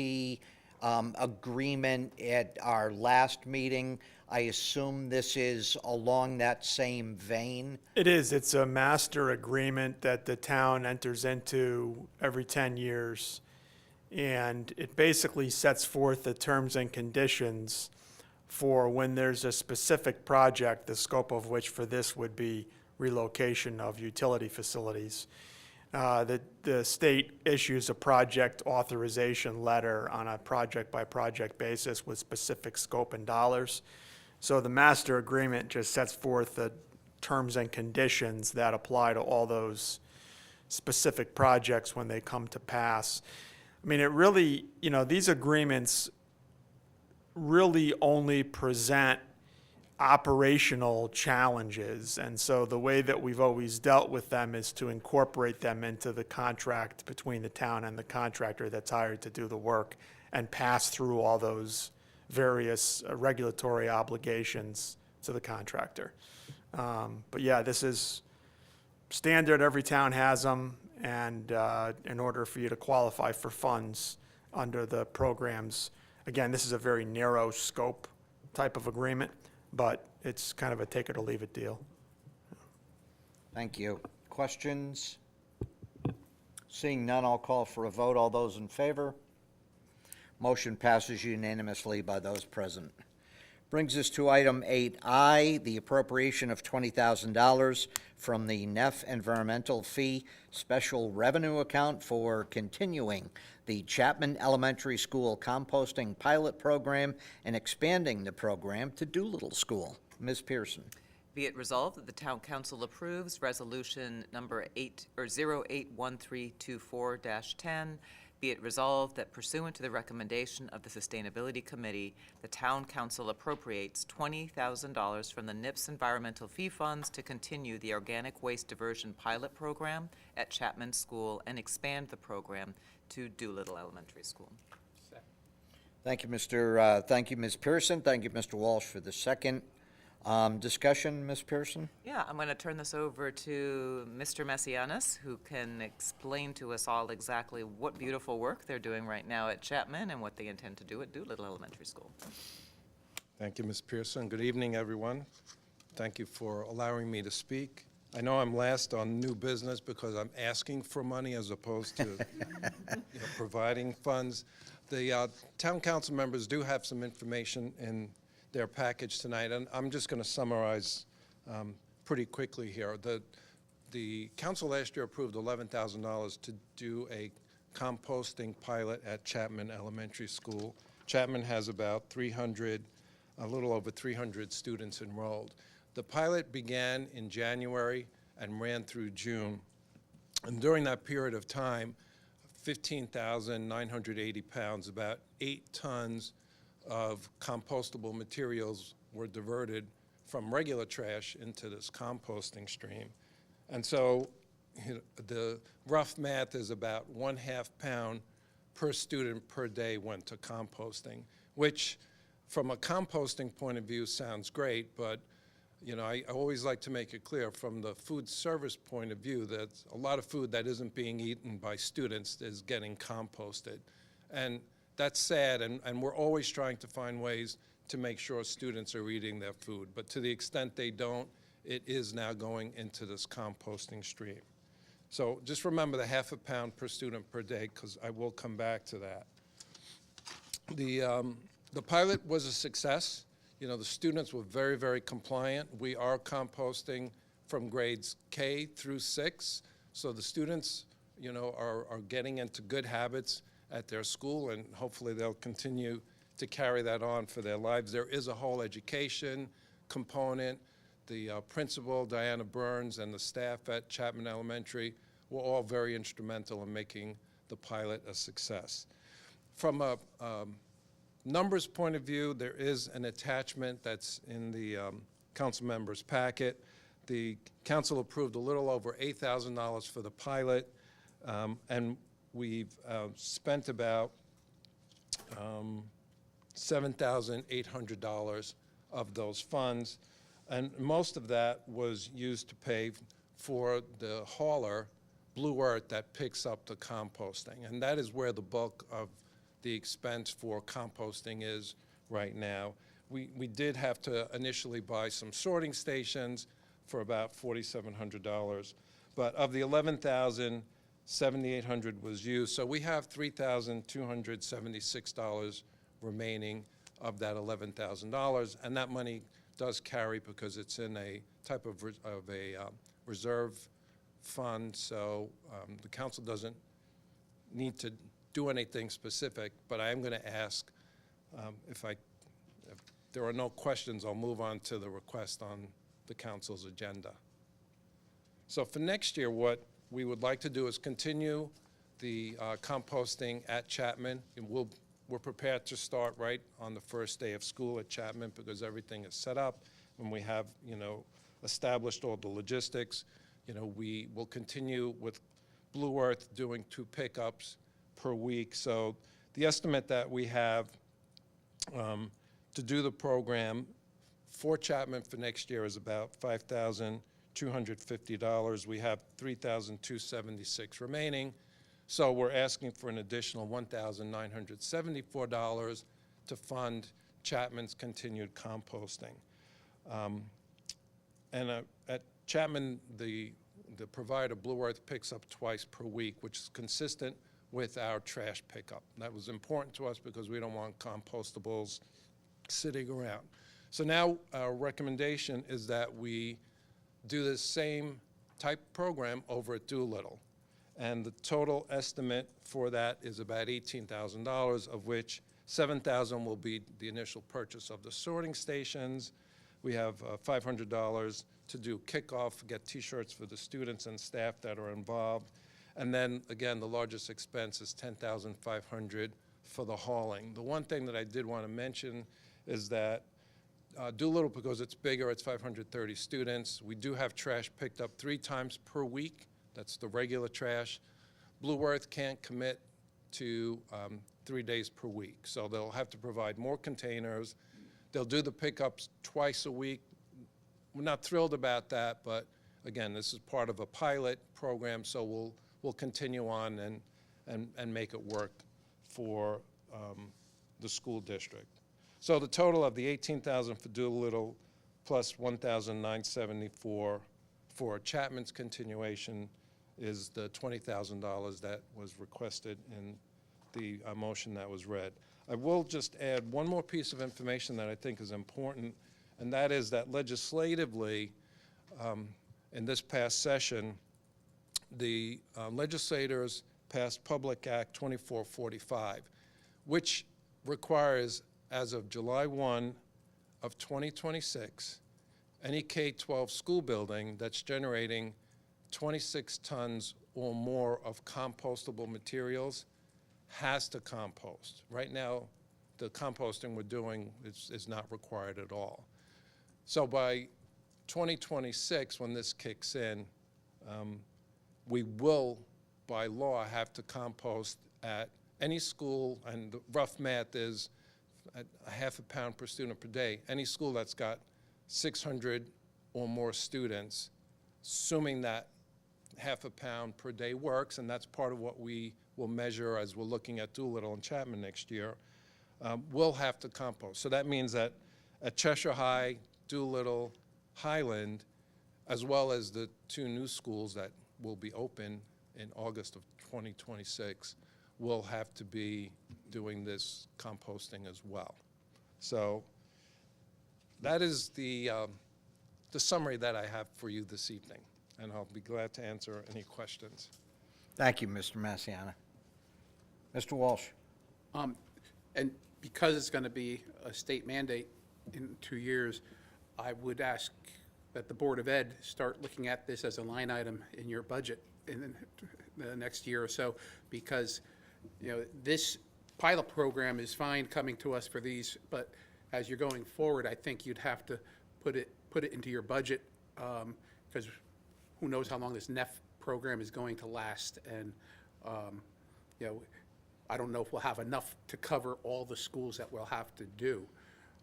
agreement at our last meeting. I assume this is along that same vein? It is. It's a master agreement that the town enters into every 10 years. And it basically sets forth the terms and conditions for when there's a specific project, the scope of which for this would be relocation of utility facilities. The state issues a project authorization letter on a project-by-project basis with specific scope and dollars. So the master agreement just sets forth the terms and conditions that apply to all those specific projects when they come to pass. I mean, it really, these agreements really only present operational challenges. And so the way that we've always dealt with them is to incorporate them into the contract between the town and the contractor that's hired to do the work and pass through all those various regulatory obligations to the contractor. But yeah, this is standard. Every town has them. And in order for you to qualify for funds under the programs, again, this is a very narrow scope type of agreement, but it's kind of a take it or leave it deal. Thank you. Questions? Seeing none, I'll call for a vote. All those in favor? Motion passes unanimously by those present. Brings us to item 8I, the appropriation of $20,000 from the NEF Environmental Fee Special Revenue Account for continuing the Chapman Elementary School composting pilot program and expanding the program to Doolittle School. Ms. Pearson. Be it resolved that the Town Council approves Resolution Number 081324-10. Be it resolved that pursuant to the recommendation of the Sustainability Committee, the Town Council appropriates $20,000 from the NIPS Environmental Fee Funds to continue the organic waste diversion pilot program at Chapman School and expand the program to Doolittle Elementary School. Thank you, Ms. Pearson. Thank you, Mr. Walsh, for the second. Discussion, Ms. Pearson? Yeah, I'm going to turn this over to Mr. Messianis, who can explain to us all exactly what beautiful work they're doing right now at Chapman and what they intend to do at Doolittle Elementary School. Thank you, Ms. Pearson. Good evening, everyone. Thank you for allowing me to speak. I know I'm last on new business because I'm asking for money as opposed to providing funds. The town council members do have some information in their package tonight, and I'm just going to summarize pretty quickly here. The council last year approved $11,000 to do a composting pilot at Chapman Elementary School. Chapman has about a little over 300 students enrolled. The pilot began in January and ran through June. And during that period of time, 15,980 pounds, about 8 tons of compostable materials were diverted from regular trash into this composting stream. And so the rough math is about 1/2 pound per student per day went to composting, which from a composting point of view sounds great, but I always like to make it clear from the food service point of view that a lot of food that isn't being eaten by students is getting composted. And that's sad, and we're always trying to find ways to make sure students are eating their food. But to the extent they don't, it is now going into this composting stream. So just remember the 1/2 pound per student per day, because I will come back to that. The pilot was a success. The students were very, very compliant. We are composting from grades K through 6, so the students, are getting into good habits at their school, and hopefully they'll continue to carry that on for their lives. There is a whole education component. The principal, Diana Burns, and the staff at Chapman Elementary were all very instrumental in making the pilot a success. From a numbers point of view, there is an attachment that's in the council members' packet. The council approved a little over $8,000 for the pilot, and we've spent about $7,800 of those funds, and most of that was used to pay for the hauler, Blue Earth, that picks up the composting, and that is where the bulk of the expense for composting is right now. We did have to initially buy some sorting stations for about $4,700, but of the $11,000, $7,800 was used. So we have $3,276 remaining of that $11,000, and that money does carry because it's in a type of reserve fund, so the council doesn't need to do anything specific, but I am going to ask if there are no questions, I'll move on to the request on the council's agenda. So for next year, what we would like to do is continue the composting at Chapman, and we're prepared to start right on the first day of school at Chapman because everything is set up and we have, established all the logistics. We will continue with Blue Earth doing 2 pickups per week. So the estimate that we have to do the program for Chapman for next year is about $5,250. We have $3,276 remaining. So we're asking for an additional $1,974 to fund Chapman's continued composting. And at Chapman, the provider, Blue Earth, picks up twice per week, which is consistent with our trash pickup. That was important to us because we don't want compostables sitting around. So now our recommendation is that we do the same type program over at Doolittle. And the total estimate for that is about $18,000, of which $7,000 will be the initial purchase of the sorting stations. We have $500 to do kickoff, get T-shirts for the students and staff that are involved. And then, again, the largest expense is $10,500 for the hauling. The one thing that I did want to mention is that Doolittle, because it's bigger, it's 530 students. We do have trash picked up 3 times per week. That's the regular trash. Blue Earth can't commit to 3 days per week, so they'll have to provide more containers. They'll do the pickups twice a week. We're not thrilled about that, but again, this is part of a pilot program, so we'll continue on and make it work for the school district. So the total of the $18,000 for Doolittle plus $1,974 for Chapman's continuation is the $20,000 that was requested in the motion that was read. I will just add one more piece of information that I think is important, and that is that legislatively, in this past session, the legislators passed Public Act 2445, which requires, as of July 1 of 2026, any K-12 school building that's generating 26 tons or more of compostable materials has to compost. Right now, the composting we're doing is not required at all. So by 2026, when this kicks in, we will, by law, have to compost at any school, and the rough math is at a half a pound per student per day. Any school that's got 600 or more students, assuming that half a pound per day works, and that's part of what we will measure as we're looking at Doolittle and Chapman next year, we'll have to compost. So that means that at Cheshire High, Doolittle, Highland, as well as the 2 new schools that will be open in August of 2026, will have to be doing this composting as well. So that is the summary that I have for you this evening, and I'll be glad to answer any questions. Thank you, Mr. Massiana. Mr. Walsh. And because it's going to be a state mandate in 2 years, I would ask that the Board of Ed start looking at this as a line item in your budget in the next year or so, because, you know, this pilot program is fine coming to us for these, but as you're going forward, I think you'd have to put it into your budget, because who knows how long this NEF program is going to last, and you know, I don't know if we'll have enough to cover all the schools that we'll have to do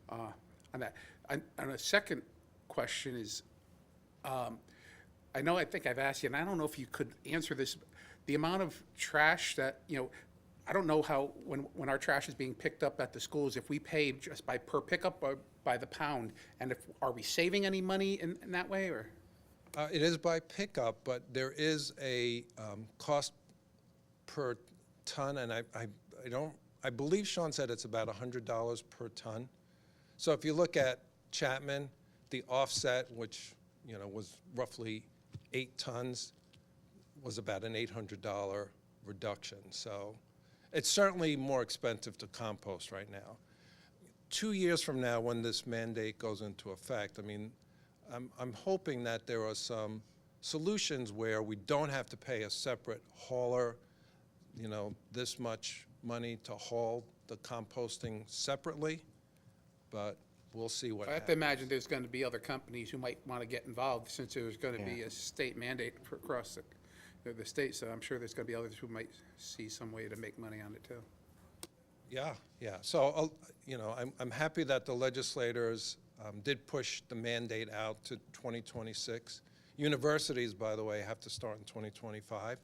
on that. And a second question is, I think I've asked you, and I don't know if you could answer this, the amount of trash that, you know, I don't know how, when our trash is being picked up at the schools, if we pay just by per pickup or by the pound, and are we saving any money in that way, or? It is by pickup, but there is a cost per ton, and I believe Sean said it's about $100 per ton. So if you look at Chapman, the offset, which, you know, was roughly 8 tons, was about an $800 reduction. So it's certainly more expensive to compost right now. 2 years from now, when this mandate goes into effect, I mean, I'm hoping that there are some solutions where we don't have to pay a separate hauler, you know, this much money to haul the composting separately, but we'll see what I have happens. to imagine there's going to be other companies who might want to get involved, since there's going to be a state mandate across the state, so I'm sure there's going to be others who might see some way to make money on it too. Yeah. So, you know, I'm happy that the legislators did push the mandate out to 2026. Universities, by the way, have to start in 2025.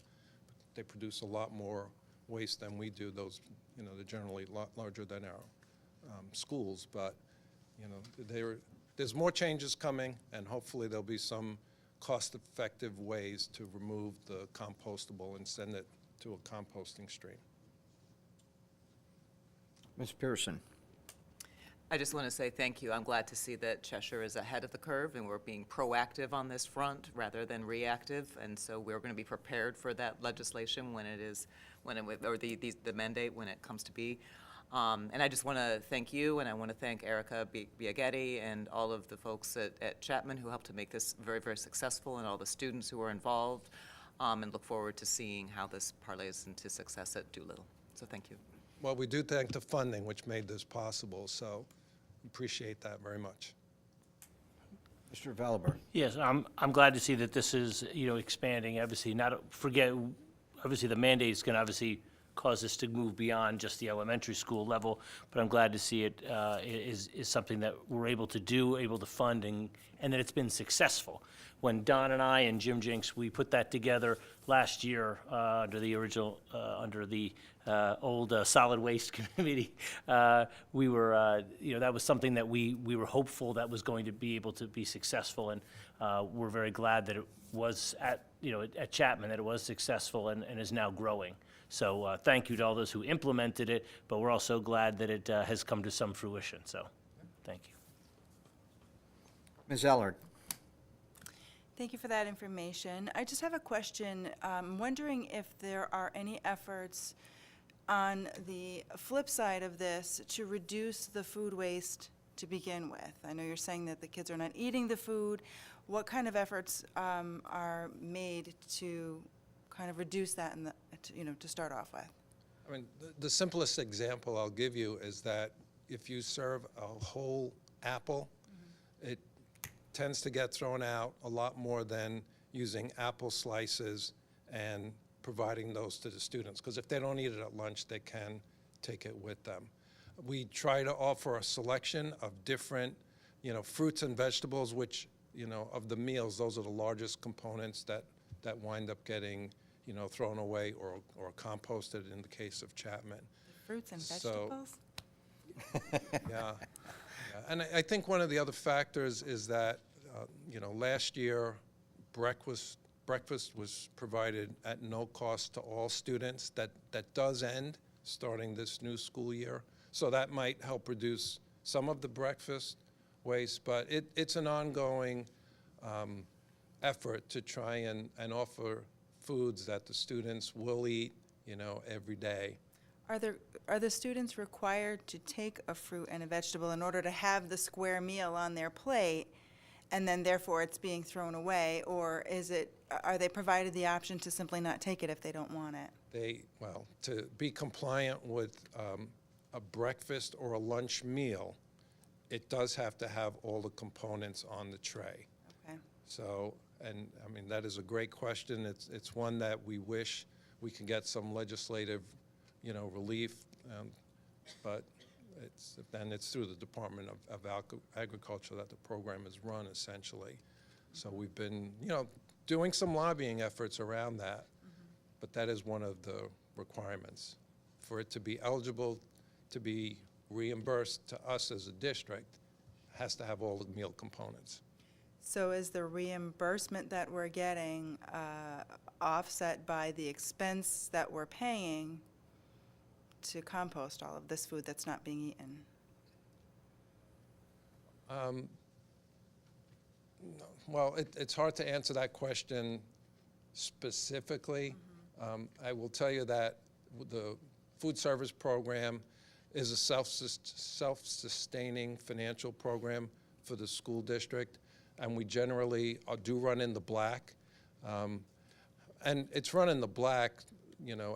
They produce a lot more waste than we do. Those, you know, they're generally a lot larger than our schools, but, you know, there's more changes coming, and hopefully there'll be some cost-effective ways to remove the compostable and send it to a composting stream. Ms. Pearson. I just want to say thank you. I'm glad to see that Cheshire is ahead of the curve and we're being proactive on this front rather than reactive. And so we're going to be prepared for that legislation or the mandate when it comes to be. And I just want to thank you, and I want to thank Erica Biaghetti and all of the folks at Chapman who helped to make this very, very successful, and all the students who are involved, and look forward to seeing how this parlays into success at Doolittle. So thank you. Well, we do thank the funding which made this possible, so appreciate that very much. Mr. Valiber. Yes, I'm glad to see that this is, you know, expanding. Obviously, obviously the mandate is going to obviously cause us to move beyond just the elementary school level, but I'm glad to see it is something that we're able to do, able to fund, and that it's been successful. When Don and I and Jim Jinks, we put that together last year under the original, under the old solid waste committee, we were, you know, that was something that we were hopeful that was going to be able to be successful, and we're very glad that it was at Chapman, that it was successful and is now growing. So thank you to all those who implemented it, but we're also glad that it has come to some fruition. So thank you. Ms. Ellard. Thank you for that information. I just have a question. I'm wondering if there are any efforts on the flip side of this to reduce the food waste to begin with? I know you're saying that the kids are not eating the food. What kind of efforts are made to kind of reduce that to start off with? I mean, the simplest example I'll give you is that if you serve a whole apple, it tends to get thrown out a lot more than using apple slices and providing those to the students. Because if they don't eat it at lunch, they can take it with them. We try to offer a selection of different, fruits and vegetables, which, of the meals, those are the largest components that wind up getting, thrown away or composted in the case of Chapman. Fruits and So- vegetables? Yeah. And I think one of the other factors is that, last year, breakfast was provided at no cost to all students. That does end starting this new school year. So that might help reduce some of the breakfast waste, but it's an ongoing effort to try and offer foods that the students will eat, every day. Are the students required to take a fruit and a vegetable in order to have the square meal on their plate, and then therefore it's being thrown away? Or are they provided the option to simply not take it if they don't want it? To be compliant with a breakfast or a lunch meal, it does have to have all the components on the tray. Okay. So, and I mean, that is a great question. It's one that we wish we could get some legislative, relief, but it's through the Department of Agriculture that the program is run, essentially. So we've been, doing some lobbying efforts around that, but that is one of the requirements. For it to be eligible to be reimbursed to us as a district, has to have all the meal components. So is the reimbursement that we're getting offset by the expense that we're paying to compost all of this food that's not being eaten? Well, it's hard to answer that question specifically. I will tell you that the food service program is a self-sustaining financial program for the school district, and we generally do run in the black. And it's run in the black,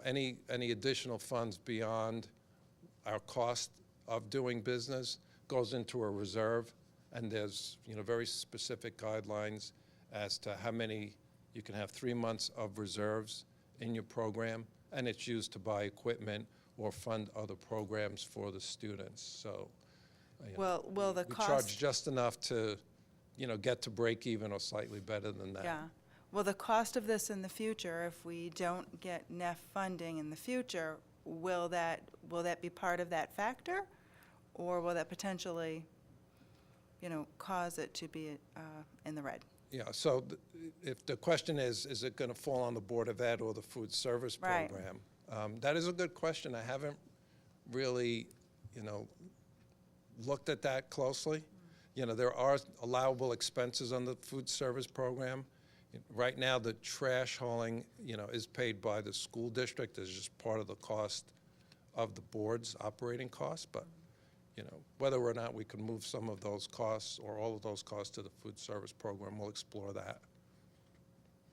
any additional funds beyond our cost of doing business goes into a reserve, and there's, very specific guidelines as to how many, you can have 3 months of reserves in your program, and it's used to buy equipment or fund other programs for the students. So, Will the we cost? charge just enough to, get to break even or slightly better than that. Yeah. Will the cost of this in the future, if we don't get NEF funding in the future, will that be part of that factor? Or will that potentially, cause it to be in the red? Yeah, so if the question is it going to fall on the Board of Ed or the food service Right. program? That is a good question. I haven't really, looked at that closely. There are allowable expenses on the food service program. Right now, the trash hauling, is paid by the school district as just part of the cost of the board's operating costs. But, whether or not we can move some of those costs or all of those costs to the food service program, we'll explore that.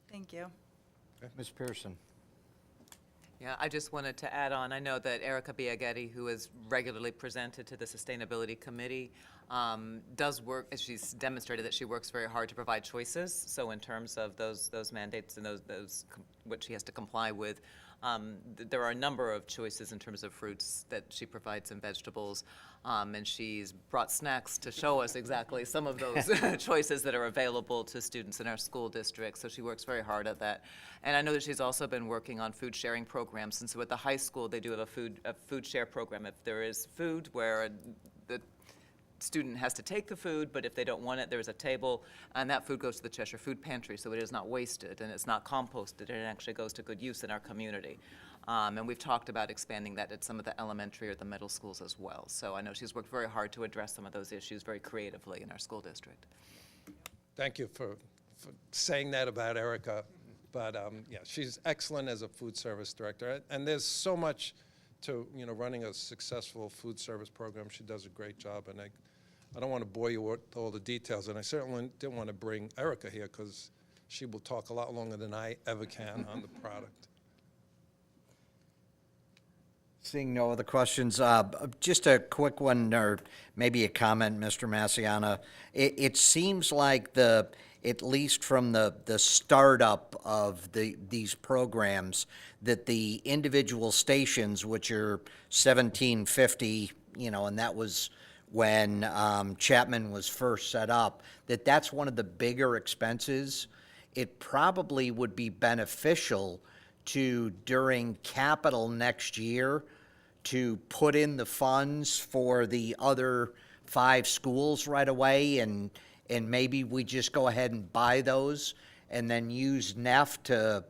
Thank you. Ms. Pearson? Yeah, I just wanted to add on, I know that Erica Biaghetti, who is regularly presented to the Sustainability Committee, does work, as she's demonstrated that she works very hard to provide choices. So in terms of those mandates and what she has to comply with, there are a number of choices in terms of fruits that she provides and vegetables. And she's brought snacks to show us exactly some of those choices that are available to students in our school district. So she works very hard at that. And I know that she's also been working on food sharing programs. And so at the high school, they do have a food share program. If there is food where the student has to take the food, but if they don't want it, there's a table, and that food goes to the Cheshire Food Pantry, so it is not wasted, and it's not composted, and it actually goes to good use in our community. And we've talked about expanding that at some of the elementary or the middle schools as well. So I know she's worked very hard to address some of those issues very creatively in our school district. Thank you for saying that about Erica. But yeah, she's excellent as a food service director. And there's so much to running a successful food service program. She does a great job, and I don't want to bore you with all the details, and I certainly didn't want to bring Erica here because she will talk a lot longer than I ever can on the product. Seeing no other questions, just a quick one, or maybe a comment, Mr. Massiana. It seems like at least from the startup of these programs, that the individual stations, which are 1750, and that was when Chapman was first set up, that's one of the bigger expenses. It probably would be beneficial to, during capital next year, to put in the funds for the other 5 schools right away, and maybe we just go ahead and buy those and then use NEF to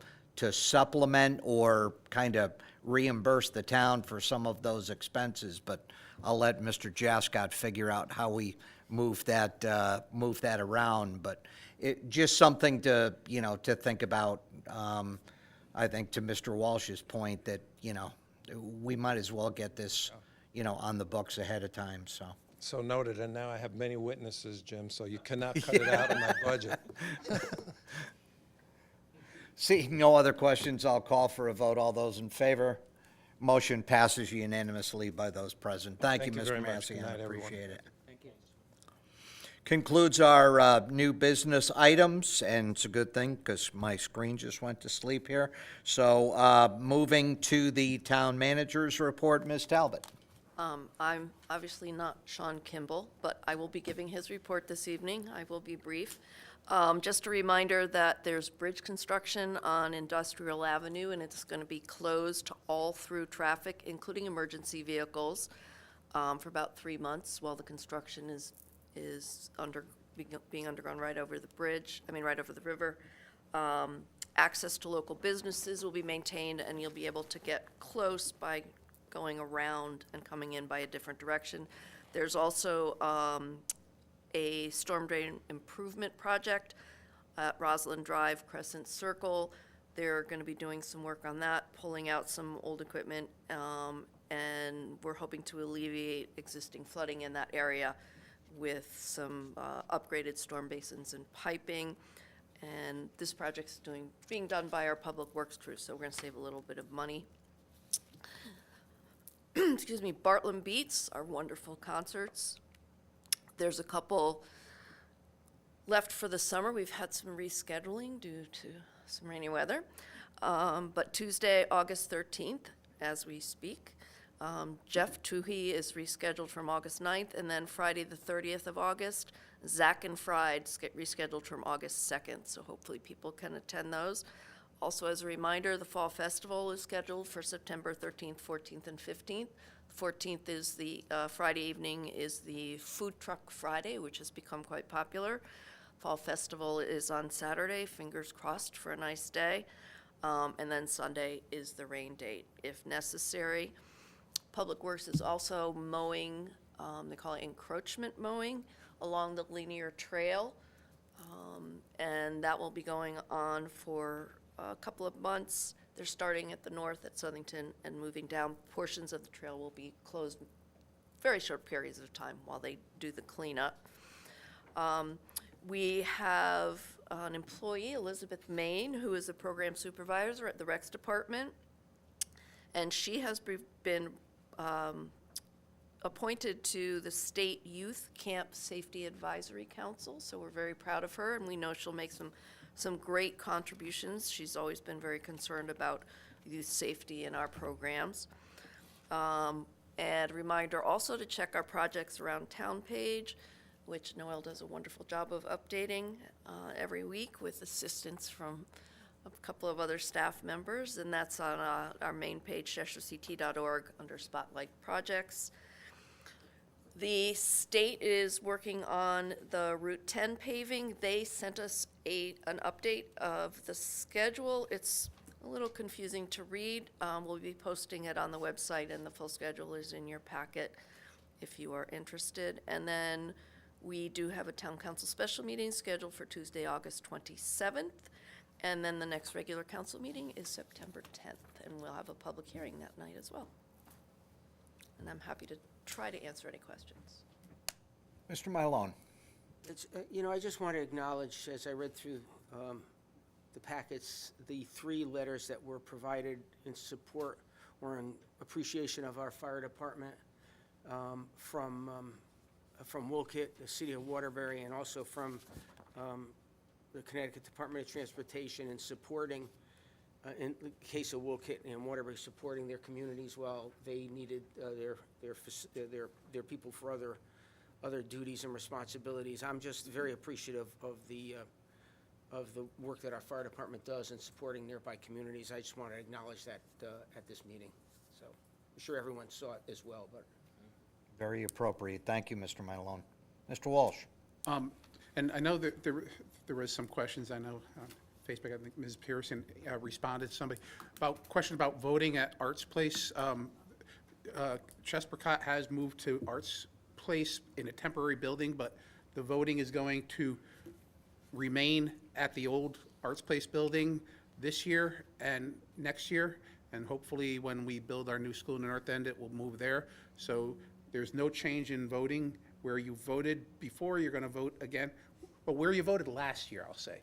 supplement or kind of reimburse the town for some of those expenses. But I'll let Mr. Jascott figure out how we move that around. But just something to, to think about. I think to Mr. Walsh's point that, we might as well get this, on the books ahead of time, so. So noted, and now I have many witnesses, Jim, so you cannot cut it out of my budget. Seeing no other questions, I'll call for a vote. All those in favor? Motion passes unanimously by those present. Thank you, Thank you Mr. very much. Good Massian. night, everyone. Appreciate it. Concludes our new business items, and it's a good thing because my screen just went to sleep here. So moving to the town manager's report, Ms. Talbot. I'm obviously not Sean Kimball, but I will be giving his report this evening. I will be brief. Just a reminder that there's bridge construction on Industrial Avenue, and it's going to be closed to all through traffic, including emergency vehicles, for about 3 months while the construction is being undergone right over the right over the river. Access to local businesses will be maintained, and you'll be able to get close by going around and coming in by a different direction. There's also a storm drain improvement project at Roslyn Drive, Crescent Circle. They're going to be doing some work on that, pulling out some old equipment, and we're hoping to alleviate existing flooding in that area with some upgraded storm basins and piping. And this project's being done by our Public Works crew, so we're going to save a little bit of money. Excuse me, Bartlett Beats, our wonderful concerts. There's a couple left for the summer. We've had some rescheduling due to some rainy weather. But Tuesday, August 13th, as we speak, Jeff Toohey is rescheduled from August 9th, and then Friday the 30th of August, Zach and Fried get rescheduled from August 2nd, so hopefully people can attend those. Also, as a reminder, the Fall Festival is scheduled for September 13th, 14th, and 15th. 14th is the Friday evening is the Food Truck Friday, which has become quite popular. Fall Festival is on Saturday, fingers crossed for a nice day. And then Sunday is the rain date, if necessary. Public Works is also mowing, they call it encroachment mowing, along the linear trail. And that will be going on for a couple of months. They're starting at the north at Southington and moving down. Portions of the trail will be closed very short periods of time while they do the cleanup. We have an employee, Elizabeth Main, who is a program supervisor at the Recs Department, and she has been appointed to the State Youth Camp Safety Advisory Council, so we're very proud of her, and we know she'll make some great contributions. She's always been very concerned about youth safety in our programs. And a reminder also to check our projects around town page, which Noel does a wonderful job of updating every week with assistance from a couple of other staff members, and that's on our main page, CheshireCT.org, under Spotlight Projects. The state is working on the Route 10 paving. They sent us an update of the schedule. It's a little confusing to read. We'll be posting it on the website, and the full schedule is in your packet if you are interested. And then we do have a town council special meeting scheduled for Tuesday, August 27th. And then the next regular council meeting is September 10th, and we'll have a public hearing that night as well. And I'm happy to try to answer any questions. Mr. Mylone? It's, you know, I just want to acknowledge, as I read through the packets, the 3 letters that were provided in support or in appreciation of our fire department from Wolcott, the city of Waterbury, and also from the Connecticut Department of Transportation in supporting, in the case of Wolcott and Waterbury, supporting their communities while they needed their people for other duties and responsibilities. I'm just very appreciative of the work that our fire department does in supporting nearby communities. I just want to acknowledge that at this meeting. So I'm sure everyone saw it as well, but. Very appropriate. Thank you, Mr. Mylone. Mr. Walsh? And I know that there was some questions, I know, on Facebook, I think Ms. Pearson responded to somebody, question about voting at Arts Place. Chespercott has moved to Arts Place in a temporary building, but the voting is going to remain at the old Arts Place building this year and next year, and hopefully when we build our new school in the North End, it will move there. So there's no change in voting. Where you voted before, you're going to vote again. Well, where you voted last year, I'll say.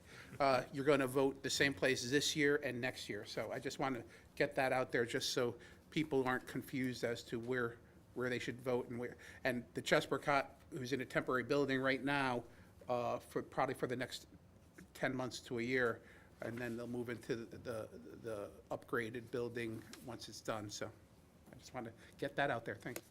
You're going to vote the same place this year and next year. So I just want to get that out there just so people aren't confused as to where they should vote and where. And the Chespercott, who's in a temporary building right now, probably for the next 10 months to a year, and then they'll move into the upgraded building once it's done. So I just want to get that out there. Thank you.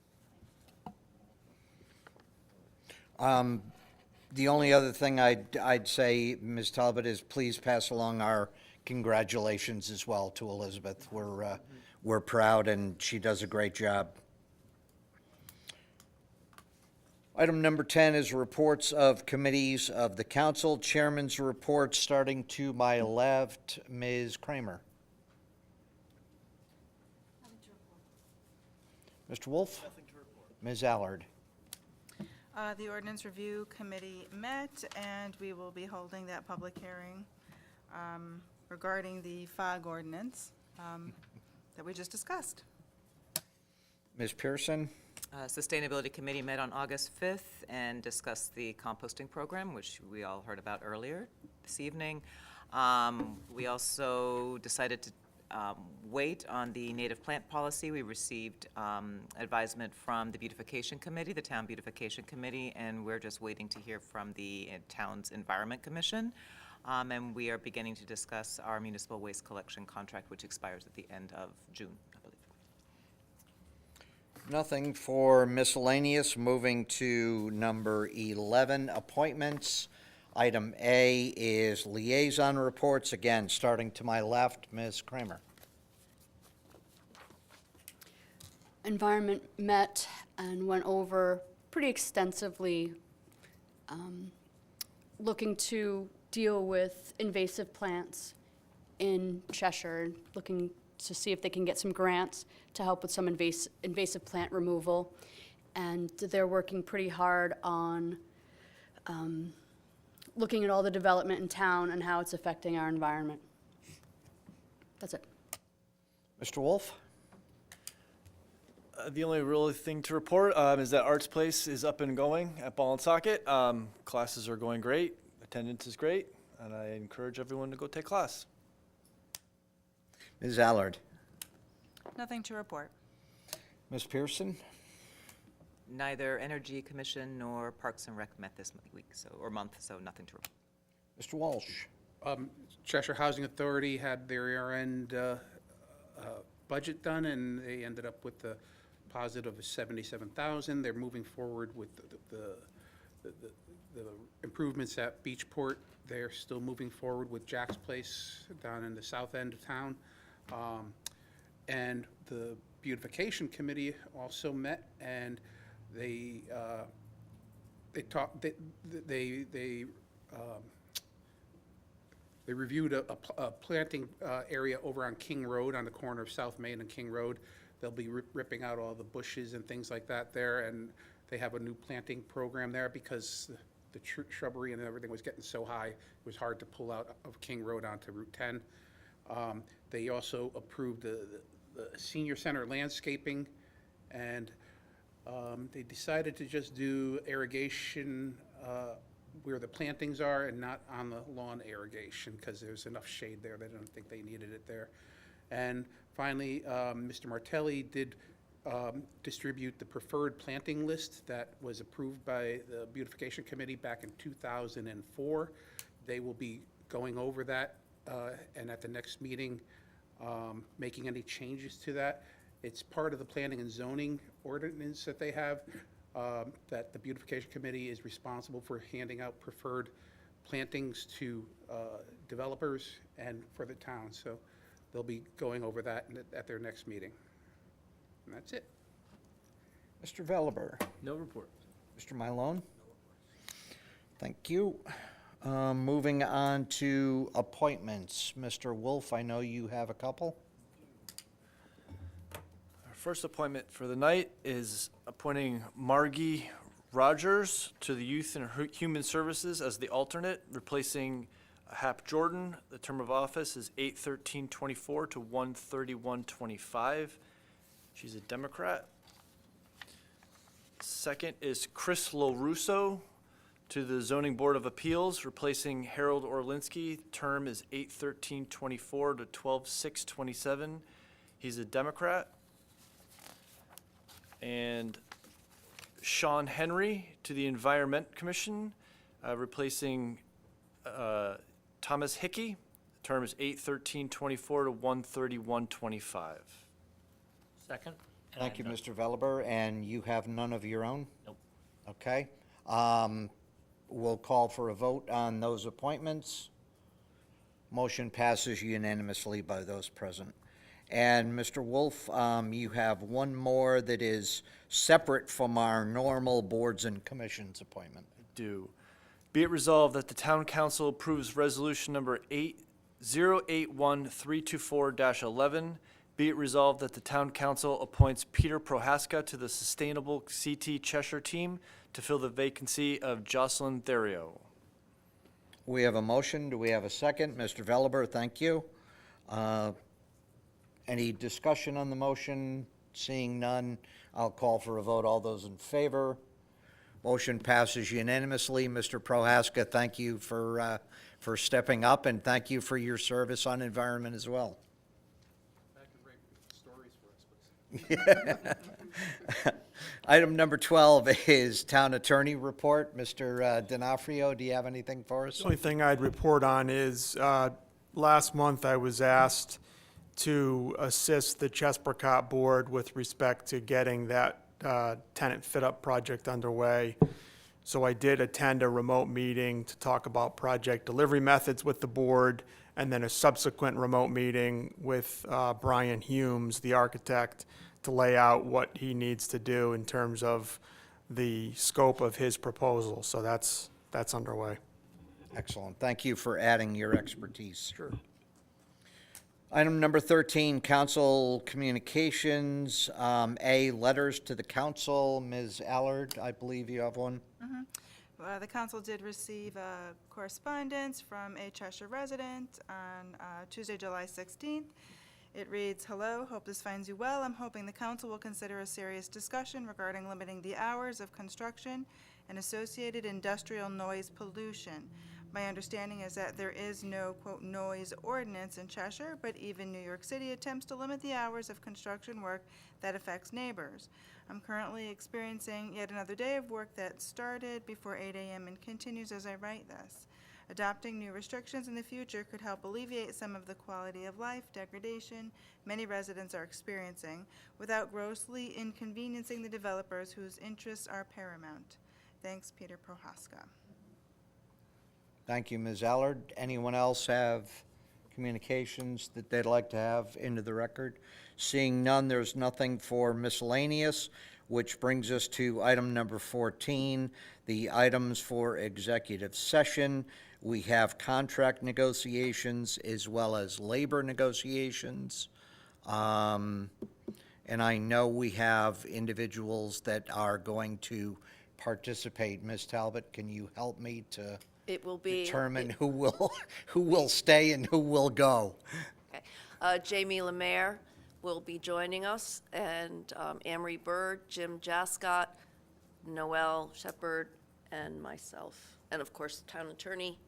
The only other thing I'd say, Ms. Talbot, is please pass along our congratulations as well to Elizabeth. We're proud, and she does a great job. Item number 10 is reports of committees of the council. Chairman's report, starting to my left, Ms. Kramer. Mr. Wolf? Ms. Allard? The Ordinance Review Committee met, and we will be holding that public hearing regarding the fog ordinance that we just discussed. Ms. Pearson? Sustainability Committee met on August 5th and discussed the composting program, which we all heard about earlier this evening. We also decided to wait on the native plant policy. We received advisement from the Beautification Committee, the Town Beautification Committee, and we're just waiting to hear from the Town's Environment Commission. And we are beginning to discuss our municipal waste collection contract, which expires at the end of June, I believe. Nothing for miscellaneous. Moving to number 11, appointments. Item A is liaison reports. Again, starting to my left, Ms. Kramer. Environment met and went over pretty extensively, looking to deal with invasive plants in Cheshire, looking to see if they can get some grants to help with some invasive plant removal. And they're working pretty hard on looking at all the development in town and how it's affecting our environment. That's it. Mr. Wolf? The only real thing to report is that Arts Place is up and going at Ball and Socket. Classes are going great, attendance is great, and I encourage everyone to go take class. Ms. Allard? Nothing to report. Ms. Pearson? Neither Energy Commission nor Parks and Rec met this week, or month, so nothing to report. Mr. Walsh? Cheshire Housing Authority had their year-end budget done, and they ended up with a positive of $77,000. They're moving forward with the improvements at Beachport. They're still moving forward with Jack's Place down in the south end of town. And the Beautification Committee also met, and they reviewed a planting area over on King Road, on the corner of South Main and King Road. They'll be ripping out all the bushes and things like that there, and they have a new planting program there because the shrubbery and everything was getting so high, it was hard to pull out of King Road onto Route 10. They also approved the senior center landscaping, and They decided to just do irrigation where the plantings are and not on the lawn irrigation, because there's enough shade there. They don't think they needed it there. And finally, Mr. Martelli did distribute the preferred planting list that was approved by the Beautification Committee back in 2004. They will be going over that and at the next meeting, making any changes to that. It's part of the planning and zoning ordinance that they have, that the Beautification Committee is responsible for handing out preferred plantings to developers and for the town. So they'll be going over that at their next meeting. And that's it. Mr. Veliber. No report. Mr. Mylone? Thank you. Moving on to appointments. Mr. Wolf, I know you have a couple. Our first appointment for the night is appointing Margie Rogers to the Youth and Human Services as the alternate, replacing Hap Jordan. The term of office is 8/13/24 to 1/31/25. She's a Democrat. Second is Chris LoRusso to the Zoning Board of Appeals, replacing Harold Orlinsky. Term is 8/13/24 to 12/6/27. He's a Democrat. And Sean Henry to the Environment Commission, replacing Thomas Hickey. Term is 8/13/24 to 1/31/25. Second. And Thank you, Mr. Veliber, and you have none of your own? Nope. Okay. We'll call for a vote on those appointments. Motion passes unanimously by those present. And Mr. Wolf, you have one more that is separate from our normal boards and commissions appointment. Do. Be it resolved that the Town Council approves Resolution Number 081324-11. Be it resolved that the Town Council appoints Peter Prohaska to the Sustainable CT Cheshire Team to fill the vacancy of Jocelyn Therio. We have a motion. Do we have a second? Mr. Veliber, thank you. Any discussion on the motion? Seeing none, I'll call for a vote. All those in favor? Motion passes unanimously. Mr. Prohaska, thank you for stepping up, and thank you for your service on environment as well. Item number 12 is Town Attorney Report. Mr. D'Onofrio, do you have anything for us? The only thing I'd report on is, last month I was asked to assist the Chesprocott Board with respect to getting that tenant fit-up project underway. So I did attend a remote meeting to talk about project delivery methods with the board, and then a subsequent remote meeting with Brian Humes, the architect, to lay out what he needs to do in terms of the scope of his proposal. So that's underway. Excellent. Thank you for adding your expertise. Sure. Item number 13, council communications. A, letters to the council. Ms. Allard, I believe you have one. The council did receive correspondence from a Cheshire resident on Tuesday, July 16th. It reads, "Hello, hope this finds you well. I'm hoping the council will consider a serious discussion regarding limiting the hours of construction and associated industrial noise pollution. My understanding is that there is no, quote, noise ordinance in Cheshire, but even New York City attempts to limit the hours of construction work that affects neighbors. I'm currently experiencing yet another day of work that started before 8 a.m. and continues as I write this. Adopting new restrictions in the future could help alleviate some of the quality of life degradation many residents are experiencing without grossly inconveniencing the developers whose interests are paramount. Thanks, Peter Prohaska." Thank you, Ms. Allard. Anyone else have communications that they'd like to have into the record? Seeing none, there's nothing for miscellaneous, which brings us to item number 14, the items for executive session. We have contract negotiations as well as labor negotiations. And I know we have individuals that are going to participate. Ms. Talbot, can you help me to It will be. determine who will stay and who will go? Okay. Jamie Lemaire will be joining us, and Amory Bird, Jim Jascott, Noel Shepherd, and myself, and of course, town attorney.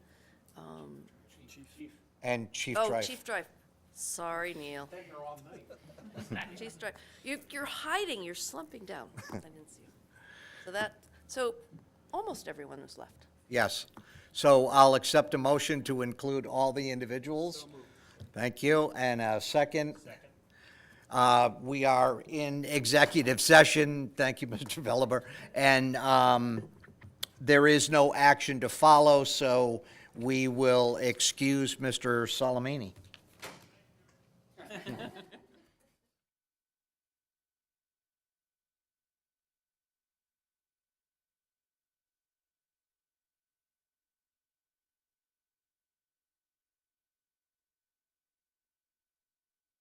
And Chief Oh, Drive. Chief Drive. Sorry, Neil. Chief Drive. You're hiding, you're slumping down. I didn't see you. So almost everyone was left. Yes. So I'll accept a motion to include all the individuals. Thank you. And a second? We are in executive session. Thank you, Mr. Veliber. And there is no action to follow, so we will excuse Mr. Salamini.